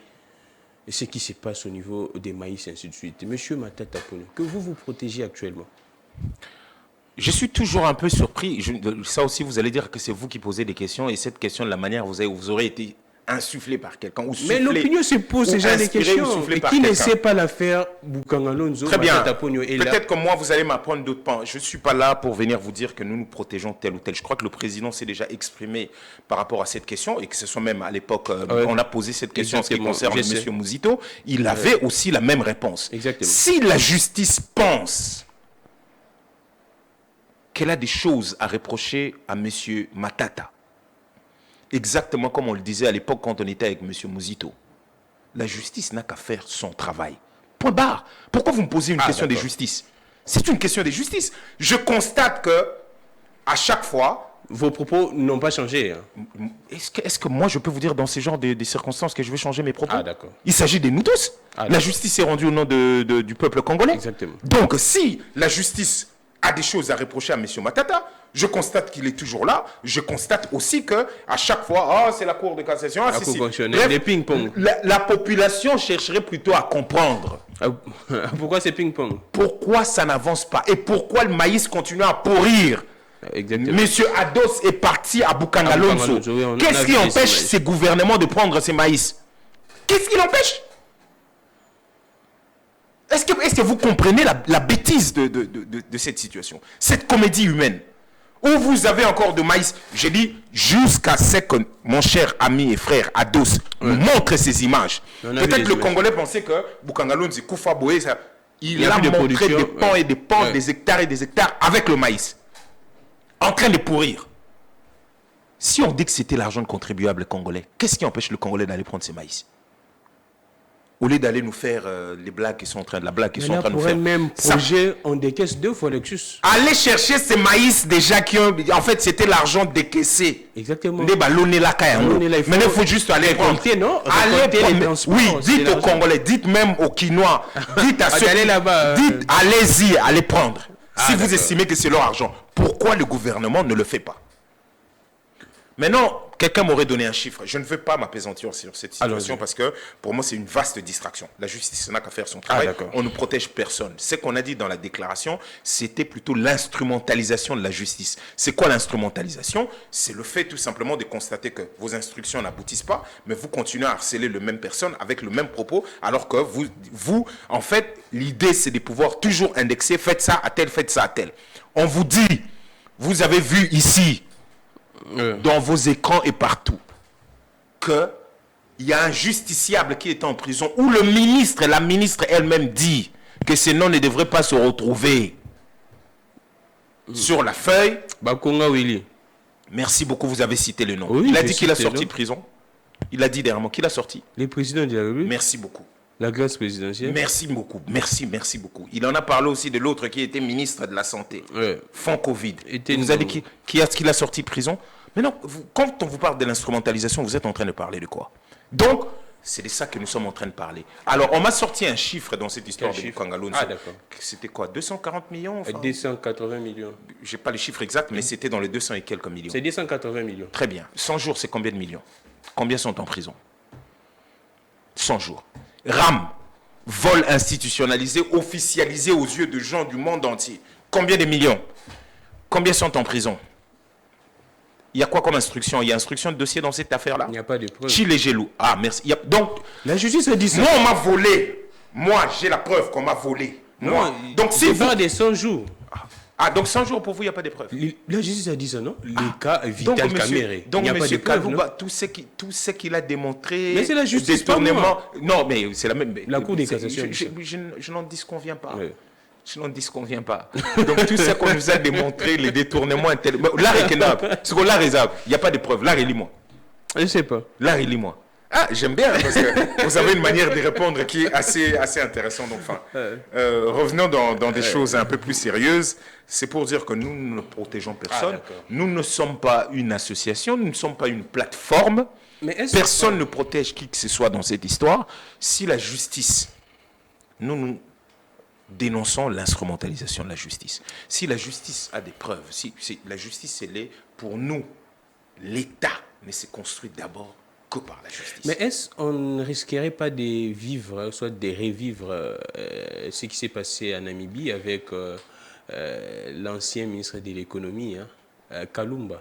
ce qui se passe au niveau des maïs, ainsi de suite. Monsieur Matata Ponyo, que vous protégez actuellement? Je suis toujours un peu surpris. Ça aussi, vous allez dire que c'est vous qui posez des questions, et cette question, de la manière vous aurez été insufflé par quelqu'un. Mais l'opinion se pose déjà des questions. Et qui ne sait pas l'affaire Bukanga Lonzo? Très bien. Peut-être que moi, vous allez m'apprendre d'autres points. Je ne suis pas là pour venir vous dire que nous nous protégeons tel ou tel. Je crois que le président s'est déjà exprimé par rapport à cette question, et que ce soit même à l'époque, on a posé cette question en ce qui concerne M. Mouzito. Il avait aussi la même réponse. Exactement. Si la justice pense qu'elle a des choses à reprocher à M. Matata, exactement comme on le disait à l'époque quand on était avec M. Mouzito, la justice n'a qu'à faire son travail. Point barre. Pourquoi vous me posez une question de justice? C'est une question de justice. Je constate que, à chaque fois... Vos propos n'ont pas changé. Est-ce que moi, je peux vous dire dans ce genre de circonstances que je vais changer mes propos? D'accord. Il s'agit de nous tous. La justice est rendue au nom du peuple congolais. Exactement. Donc, si la justice a des choses à reprocher à M. Matata, je constate qu'il est toujours là. Je constate aussi que à chaque fois, c'est la Cour de cassation. Les ping-pong. La population chercherait plutôt à comprendre. Pourquoi c'est ping-pong? Pourquoi ça n'avance pas? Et pourquoi le maïs continue à pourrir? Exactement. Monsieur Ados est parti à Bukanga Lonzo. Qu'est-ce qui empêche ces gouvernements de prendre ces maïs? Qu'est-ce qui l'empêche? Est-ce que vous comprenez la bêtise de cette situation? Cette comédie humaine, où vous avez encore de maïs. J'ai dit, jusqu'à ce que mon cher ami et frère Ados nous montre ces images. Peut-être le Congolais pensait que Bukanga Lonzo, Koufa Boé, il a montré des pans et des pans, des hectares et des hectares avec le maïs, en train de pourrir. Si on dit que c'était l'argent de contribuables congolais, qu'est-ce qui empêche le Congolais d'aller prendre ces maïs? Au lieu d'aller nous faire les blagues qui sont en train de nous faire. Même projet, on décaisse 2 fois l'exus. Allez chercher ces maïs déjà qui ont... En fait, c'était l'argent décaissé. Exactement. Maintenant, il faut juste aller prendre. Oui, dites aux Congolais, dites même aux Quinois, dites à ceux dites, allez-y, allez prendre. Si vous estimez que c'est leur argent, pourquoi le gouvernement ne le fait pas? Maintenant, quelqu'un m'aurait donné un chiffre. Je ne veux pas m'apaisantir sur cette situation parce que pour moi, c'est une vaste distraction. La justice n'a qu'à faire son travail. On ne protège personne. Ce qu'on a dit dans la déclaration, c'était plutôt l'instrumentalisation de la justice. C'est quoi l'instrumentalisation? C'est le fait tout simplement de constater que vos instructions n'aboutissent pas, mais vous continuez à harceler la même personne avec le même propos, alors que vous en fait, l'idée, c'est de pouvoir toujours indexer, faites ça à tel, faites ça à tel. On vous dit, vous avez vu ici, dans vos écrans et partout, qu'il y a un justiciable qui est en prison, où le ministre, la ministre elle-même dit que ces noms ne devraient pas se retrouver sur la feuille. Bakonga Willy. Merci beaucoup, vous avez cité le nom. Oui, il a dit qu'il a sorti de prison. Il a dit dernièrement qu'il a sorti. Les présidents de la République. Merci beaucoup. La grâce présidentielle. Merci beaucoup. Merci beaucoup. Il en a parlé aussi de l'autre qui était ministre de la Santé. Fonds Covid. Vous avez dit qu'il a sorti de prison. Mais non, quand on vous parle de l'instrumentalisation, vous êtes en train de parler de quoi? Donc, c'est de ça que nous sommes en train de parler. Alors, on m'a sorti un chiffre dans cette histoire de Bukanga Lonzo. C'était quoi? 240 millions 280 millions. Je n'ai pas le chiffre exact, mais c'était dans les 200 et quelques millions. C'est 280 millions. Très bien. 100 jours, c'est combien de millions? Combien sont en prison? 100 jours. RAM, vol institutionnalisé, officialisé aux yeux de gens du monde entier. Combien de millions? Combien sont en prison? Il y a quoi comme instruction? Il y a instruction de dossier dans cette affaire-là? Il n'y a pas de preuve. Chile Gelou. Ah, merci. Donc, la justice a dit ça. Moi, on m'a volé Moi, j'ai la preuve qu'on m'a volé. Moi. Non, donc, si vous... des 100 jours. Ah, donc 100 jours pour vous, il n'y a pas de preuves. La justice a dit ça, non? Les cas Vital Caméré. Donc, M. Kalouba, tout ce qu'il a démontré... Mais c'est la justice, détournement. Non, mais c'est la même... La Cour des cassations. Je n'en disconviens pas. Oui. Je n'en disconviens pas. Donc, tout ce qu'on nous a démontré, les détournements intellectuels... L'art est kenable. Parce que l'art est zab. Il n'y a pas de preuves. L'art, lis-moi. Je ne sais pas. L'art, lis-moi. Ah, j'aime bien, parce que vous avez une manière de répondre qui est assez intéressante. Donc, enfin, revenons dans des choses un peu plus sérieuses. C'est pour dire que nous ne protégeons personne. Nous ne sommes pas une association, nous ne sommes pas une plateforme. Personne ne protège qui que ce soit dans cette histoire. Si la justice, nous dénonçons l'instrumentalisation de la justice. Si la justice a des preuves, si la justice, elle est pour nous, l'État ne s'est construit d'abord que par la justice. Mais est-ce qu'on ne risquerait pas de vivre, soit de revivre ce qui s'est passé en Namibie avec l'ancien ministre de l'économie, Kalumba,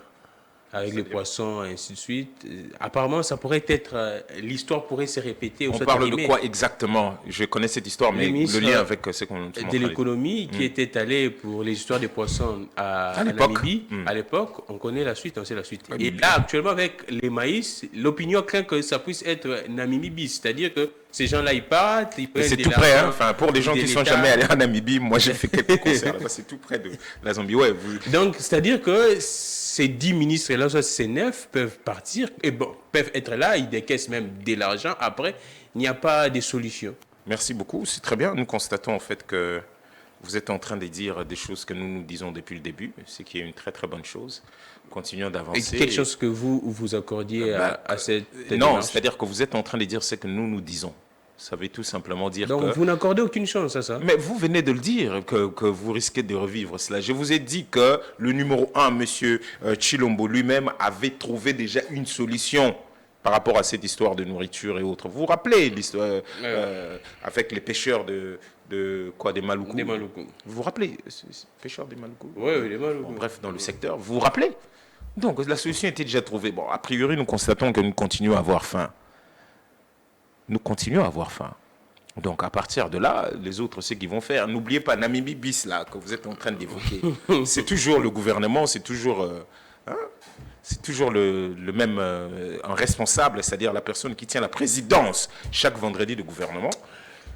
avec les poissons, et ainsi de suite. Apparemment, ça pourrait être... l'histoire pourrait se répéter. On parle de quoi exactement? Je connais cette histoire, mais le lien avec ce qu'on... De l'économie qui était allé pour les histoires des poissons à Namibie. À l'époque, on connaît la suite, on sait la suite. Et là, actuellement, avec les maïs, l'opinion craint que ça puisse être Namibie bis. C'est-à-dire que ces gens-là, ils partent, ils prennent... C'est tout près, hein. Enfin, pour les gens qui ne sont jamais allés en Namibie, moi, j'ai fait quelques concerts là-bas, c'est tout près de la Zambie. Ouais, Donc, c'est-à-dire que ces 10 ministres-là, soit ces 9, peuvent partir, et bon, peuvent être là, ils décaissent même de l'argent. Après, il n'y a pas de solution. Merci beaucoup, c'est très bien. Nous constatons en fait que vous êtes en train de dire des choses que nous disons depuis le début, ce qui est une très très bonne chose. Continuons d'avancer. Et quelque chose que vous accordiez à cette non, c'est-à-dire que vous êtes en train de dire ce que nous disons. Ça veut tout simplement dire donc, vous n'accordez aucune chance à ça. Mais vous venez de le dire, que vous risquez de revivre cela. Je vous ai dit que le numéro 1, M. Tshilombo lui-même, avait trouvé déjà une solution par rapport à cette histoire de nourriture et autres. Vous vous rappelez l'histoire avec les pêcheurs des Maluku. Des Maluku. Vous vous rappelez pêcheurs des Maluku? Oui, les Maluku. Bon, bref, dans le secteur. Vous vous rappelez? Donc, la solution était déjà trouvée. Bon, a priori, nous constatons que nous continuons à avoir faim. Nous continuons à avoir faim. Donc, à partir de là, les autres, ce qu'ils vont faire, n'oubliez pas Namibie bis, là, que vous êtes en train d'évoquer. C'est toujours le gouvernement, c'est toujours le même un responsable, c'est-à-dire la personne qui tient la présidence chaque vendredi du gouvernement.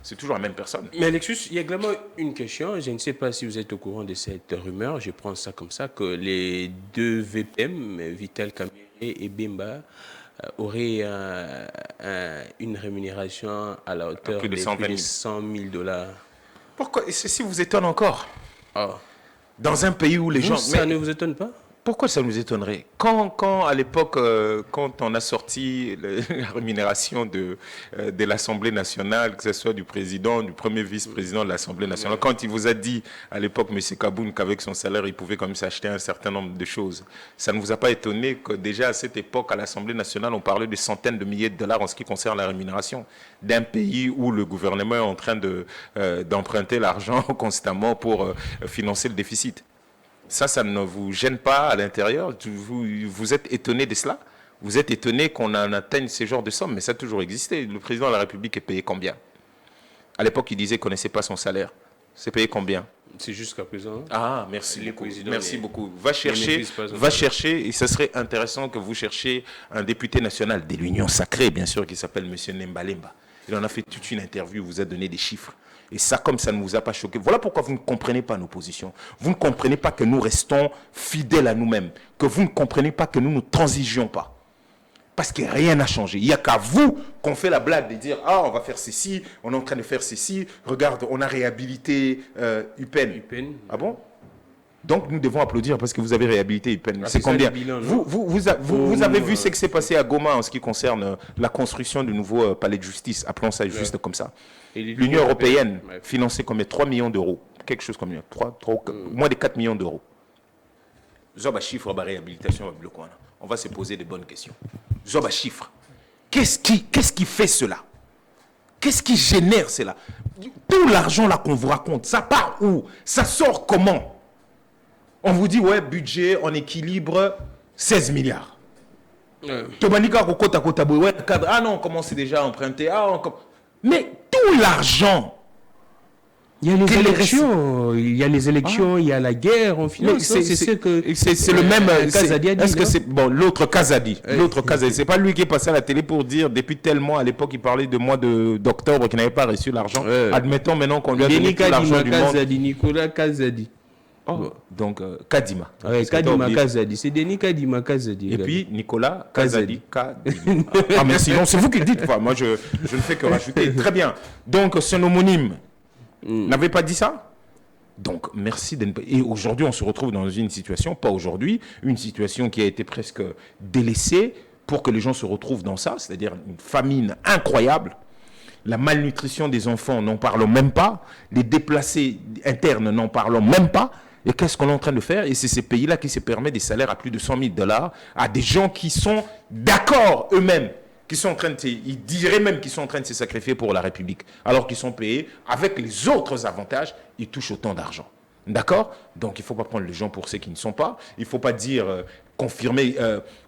C'est toujours la même personne. Mais Alexus, il y a également une question. Je ne sais pas si vous êtes au courant de cette rumeur. Je prends ça comme ça, que les deux VPM, Vital Caméré et Bemba, auraient une rémunération à la hauteur de plus de 100 000 $. Pourquoi? Et ceci vous étonne encore? Dans un pays où les gens... Ça ne vous étonne pas? Pourquoi ça nous étonnerait? Quand à l'époque, quand on a sorti la rémunération de l'Assemblée nationale, que ce soit du président, du premier vice-président de l'Assemblée nationale, quand il vous a dit à l'époque, M. Kaboun, qu'avec son salaire, il pouvait quand même s'acheter un certain nombre de choses, ça ne vous a pas étonné que déjà à cette époque, à l'Assemblée nationale, on parlait de centaines de milliers de dollars en ce qui concerne la rémunération d'un pays où le gouvernement est en train d'emprunter l'argent constamment pour financer le déficit? Ça ne vous gêne pas à l'intérieur? Vous êtes étonné de cela? Vous êtes étonné qu'on en atteigne ce genre de somme? Mais ça a toujours existé. Le président de la République est payé combien? À l'époque, il disait qu'il ne connaissait pas son salaire. C'est payé combien? C'est jusqu'à présent. Ah, merci beaucoup. Merci beaucoup. Va chercher, et ce serait intéressant que vous cherchiez un député national de l'Union sacrée, bien sûr, qui s'appelle M. Nembalemba. Il en a fait toute une interview, vous a donné des chiffres. Et ça, comme ça ne vous a pas choqué. Voilà pourquoi vous ne comprenez pas nos positions. Vous ne comprenez pas que nous restons fidèles à nous-mêmes. Que vous ne comprenez pas que nous ne transigeons pas. Parce que rien n'a changé. Il n'y a qu'à vous qu'on fait la blague de dire « Ah, on va faire ceci, on est en train de faire ceci. Regarde, on a réhabilité UPEN. » Ah bon? Donc, nous devons applaudir parce que vous avez réhabilité UPEN. C'est combien? Vous avez vu ce qui s'est passé à Goma en ce qui concerne la construction du nouveau palais de justice. Appelons ça juste comme ça. L'Union européenne finançait combien? 3 millions d'euros. Quelque chose comme ça. Moins de 4 millions d'euros. Zoba chiffre, réhabilitation, on va se poser des bonnes questions. Zoba chiffre. Qu'est-ce qui fait cela? Qu'est-ce qui génère cela? Tout l'argent là qu'on vous raconte, ça part où? Ça sort comment? On vous dit, ouais, budget en équilibre, 16 milliards. Ah non, on commence déjà à emprunter. Mais tout l'argent. Il y a les élections, il y a la guerre en finance. C'est le même. Kazadi a dit. Est-ce que c'est bon? L'autre Kazadi, c'est pas lui qui est passé à la télé pour dire depuis tellement à l'époque il parlait de mois d'octobre qu'il n'avait pas reçu l'argent. Admettons maintenant qu'on lui a donné tout l'argent du monde. Nicolas Kazadi. Donc Kadima. Kadima Kazadi, c'est Denis Kadima Kazadi. Et puis Nicolas Kazadi. Mais sinon c'est vous qui le dites. Moi je ne fais que rajouter. Très bien. Donc son homonyme n'avait pas dit ça. Donc merci de ne pas. Et aujourd'hui on se retrouve dans une situation, pas aujourd'hui, une situation qui a été presque délaissée pour que les gens se retrouvent dans ça, c'est-à-dire une famine incroyable. La malnutrition des enfants, n'en parlons même pas. Les déplacés internes, n'en parlons même pas. Et qu'est-ce qu'on est en train de faire? Et c'est ces pays-là qui se permettent des salaires à plus de 100 000 $ à des gens qui sont d'accord eux-mêmes, qui sont en train de, ils diraient même qu'ils sont en train de se sacrifier pour la République, alors qu'ils sont payés avec les autres avantages, ils touchent autant d'argent. D'accord? Donc il ne faut pas prendre les gens pour ceux qui ne sont pas. Il ne faut pas dire, confirmer,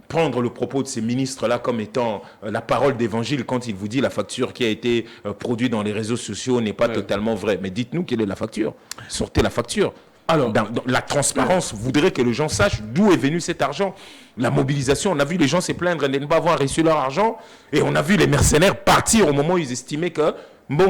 prendre le propos de ces ministres-là comme étant la parole d'évangile quand il vous dit la facture qui a été produite dans les réseaux sociaux n'est pas totalement vraie. Mais dites-nous quelle est la facture. Sortez la facture. Alors, dans la transparence voudrait que les gens sachent d'où est venu cet argent. La mobilisation, on a vu les gens se plaindre de ne pas avoir reçu leur argent et on a vu les mercenaires partir au moment où ils estimaient que les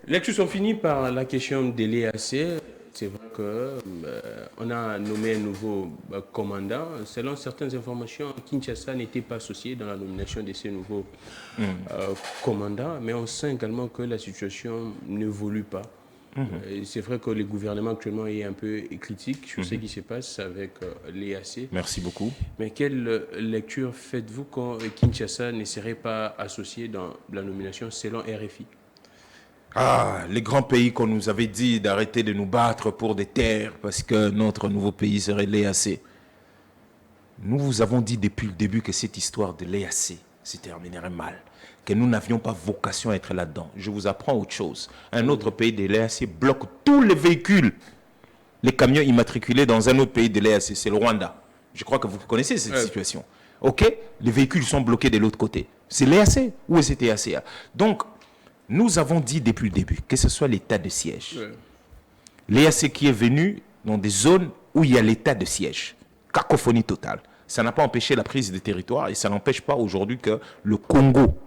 lectures sont finies par la question de l'EAC. C'est vrai qu'on a nommé un nouveau commandant. Selon certaines informations, Kinshasa n'était pas associé dans la nomination de ces nouveaux commandants, mais on sent également que la situation n'évolue pas. C'est vrai que le gouvernement actuellement est un peu critique sur ce qui se passe avec l'EAC. Merci beaucoup. Mais quelle lecture faites-vous quand Kinshasa ne serait pas associé dans la nomination selon RFI? Les grands pays qu'on nous avait dit d'arrêter de nous battre pour des terres parce que notre nouveau pays serait l'EAC. Nous vous avons dit depuis le début que cette histoire de l'EAC se terminerait mal, que nous n'avions pas vocation à être là-dedans. Je vous apprends autre chose. Un autre pays de l'EAC bloque tous les véhicules, les camions immatriculés dans un autre pays de l'EAC, c'est le Rwanda. Je crois que vous connaissez cette situation. OK? Les véhicules sont bloqués de l'autre côté. C'est l'EAC ou c'est l'EACA? Donc, nous avons dit depuis le début que ce soit l'état de siège. L'EAC qui est venu dans des zones où il y a l'état de siège. Cacophonie totale. Ça n'a pas empêché la prise des territoires et ça n'empêche pas aujourd'hui que le Congo,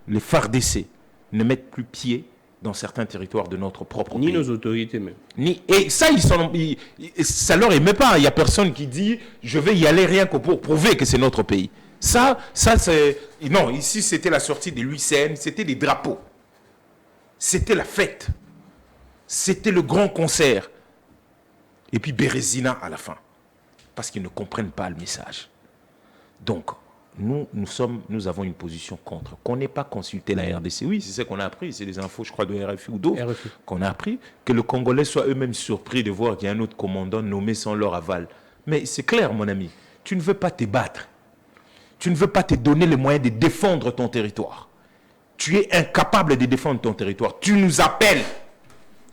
les FARDC, ne mettent plus pied dans certains territoires de notre propre pays. Ni nos autorités même. Et ça, ça leur émet pas. Il n'y a personne qui dit « je vais y aller rien que pour prouver que c'est notre pays ». Ça c'est... Non, ici c'était la sortie de l'UICN, c'était des drapeaux. C'était la fête. C'était le grand concert. Et puis Bérésina à la fin. Parce qu'ils ne comprennent pas le message. Donc, nous avons une position contre. Qu'on n'ait pas consulté la RDC. Oui, c'est ce qu'on a appris. C'est des infos, je crois, de RFI ou d'autres. Qu'on a appris. Que les Congolais soient eux-mêmes surpris de voir qu'il y a un autre commandant nommé sans leur aval. Mais c'est clair, mon ami. Tu ne veux pas te battre. Tu ne veux pas te donner les moyens de défendre ton territoire. Tu es incapable de défendre ton territoire. Tu nous appelles.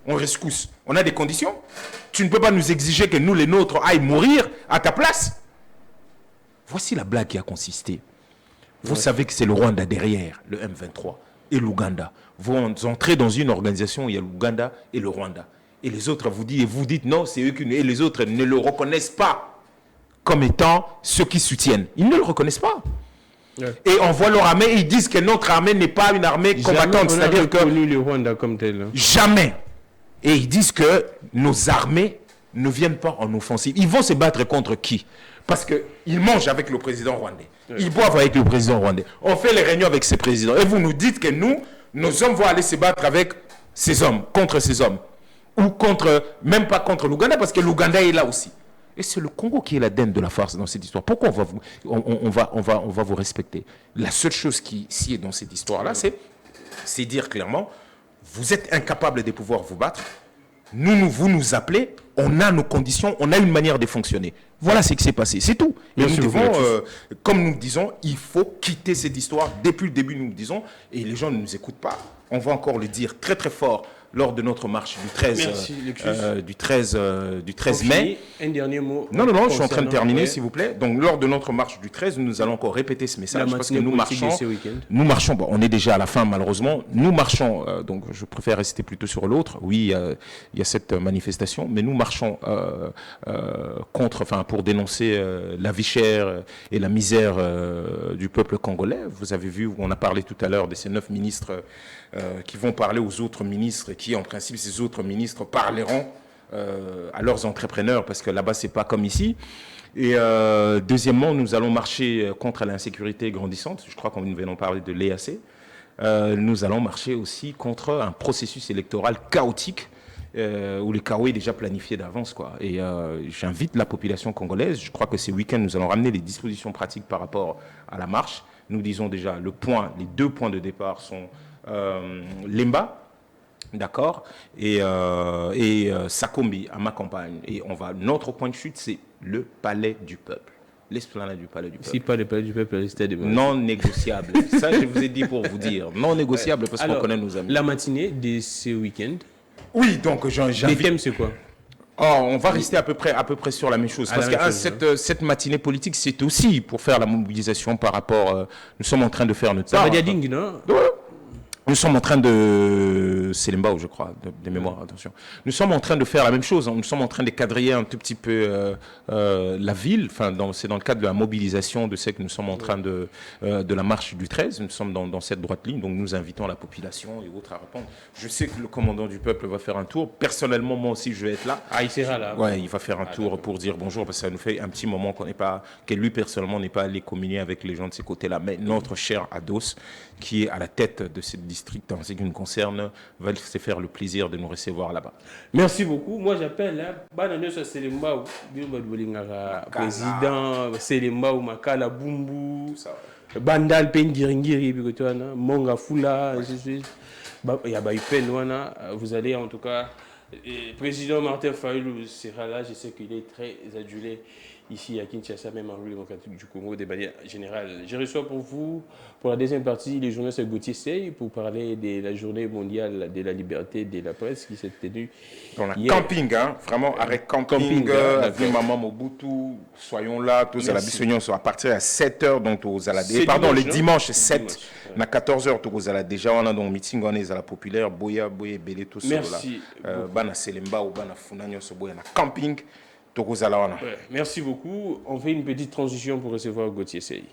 On rescousse. On a des conditions. Tu ne peux pas nous exiger que nous, les nôtres, aillent mourir à ta place. Voici la blague qui a consisté. Vous savez que c'est le Rwanda derrière, le M23, et l'Ouganda. Vous entrez dans une organisation où il y a l'Ouganda et le Rwanda. Et les autres vous dites non, c'est eux qui... Et les autres ne le reconnaissent pas comme étant ceux qui soutiennent. Ils ne le reconnaissent pas. Et on voit leur armée et ils disent que notre armée n'est pas une armée combattante. C'est-à-dire que... le Rwanda comme tel. Jamais. Et ils disent que nos armées ne viennent pas en offensive. Ils vont se battre contre qui? Parce qu'ils mangent avec le président rwandais. Ils boivent avec le président rwandais. On fait les réunions avec ces présidents. Et vous nous dites que nous, nos hommes vont aller se battre avec ces hommes, contre ces hommes. Ou contre, même pas contre l'Ouganda, parce que l'Ouganda est là aussi. Et c'est le Congo qui est la dinde de la farce dans cette histoire. Pourquoi on va vous respecter? La seule chose qui est dans cette histoire-là, c'est dire clairement, vous êtes incapable de pouvoir vous battre. Vous nous appelez, on a nos conditions, on a une manière de fonctionner. Voilà ce qui s'est passé, c'est tout. Et nous devons, comme nous disons, il faut quitter cette histoire. Depuis le début, nous le disons, et les gens ne nous écoutent pas. On va encore le dire très très fort lors de notre marche du 13 mai. Un dernier mot. Non, je suis en train de terminer, s'il vous plaît. Donc, lors de notre marche du 13, nous allons encore répéter ce message parce que nous marchons, bon, on est déjà à la fin, malheureusement. Nous marchons, donc je préfère rester plutôt sur l'autre. Oui, il y a cette manifestation, mais nous marchons pour dénoncer la vie chère et la misère du peuple congolais. Vous avez vu, on a parlé tout à l'heure de ces 9 ministres qui vont parler aux autres ministres et qui, en principe, ces autres ministres parleront à leurs entrepreneurs parce que là-bas, c'est pas comme ici. Et deuxièmement, nous allons marcher contre l'insécurité grandissante. Je crois qu'on nous venons parler de l'EAC. Nous allons marcher aussi contre un processus électoral chaotique où le chaos est déjà planifié d'avance, quoi. Et j'invite la population congolaise. Je crois que ce week-end, nous allons ramener les dispositions pratiques par rapport à la marche. Nous disons déjà les 2 points de départ sont Lemba, d'accord, et Sakombi à ma campagne. Et notre point de chute, c'est le palais du peuple. L'esplanade du palais du peuple. Si pas le palais du peuple, restez demain. Non négociable. Ça, je vous ai dit pour vous dire. Non négociable parce qu'on connaît nos amis. La matinée de ce week-end. Oui, donc j'invite. Les thèmes, c'est quoi? On va rester à peu près sur la même chose. Parce que cette matinée politique, c'est aussi pour faire la mobilisation par rapport... nous sommes en train de faire notre part. Ça va dire non? Nous sommes en train de... C'est Lembao, je crois, de mémoire, attention. Nous sommes en train de faire la même chose. Nous sommes en train de quadriller un tout petit peu la ville. Enfin, c'est dans le cadre de la mobilisation de ce que nous sommes en train de la marche du 13. Nous sommes dans cette droite ligne. Donc, nous invitons la population et autres à répondre. Je sais que le commandant du peuple va faire un tour. Personnellement, moi aussi, je vais être là. Ah, il sera là. Ouais, il va faire un tour pour dire bonjour parce que ça nous fait un petit moment que lui, personnellement, n'est pas allé communier avec les gens de ces côtés-là. Mais notre cher Ados, qui est à la tête de cette district en ce qui nous concerne, va se faire le plaisir de nous recevoir là-bas. Merci beaucoup. Moi, j'appelle Selemba président Selemba ou Makala Bumbu, Bandal Pengiringiri, Monga Fula, vous allez en tout cas. Le président Martin Fayulu sera là, je sais qu'il est très adulé ici à Kinshasa, même en République démocratique du Congo, de manière générale. Je reçois pour vous, pour la deuxième partie, les journalistes Gauthier Sey pour parler de la journée mondiale de la liberté de la presse qui s'est tenue dans la camping, hein, vraiment avec camping avec Maman Mobutu, soyons là, tous à la Bissognon, à partir à 7h, donc aux Aladé. Pardon, le dimanche 7, à 14h, tous à la déjà, on a donc meeting, on est à la populaire, Boya, Belé, tout ça. Merci. Bana Selemba ou Bana Funanyo, Boya, camping. Merci beaucoup. On fait une petite transition pour recevoir Gauthier Sey.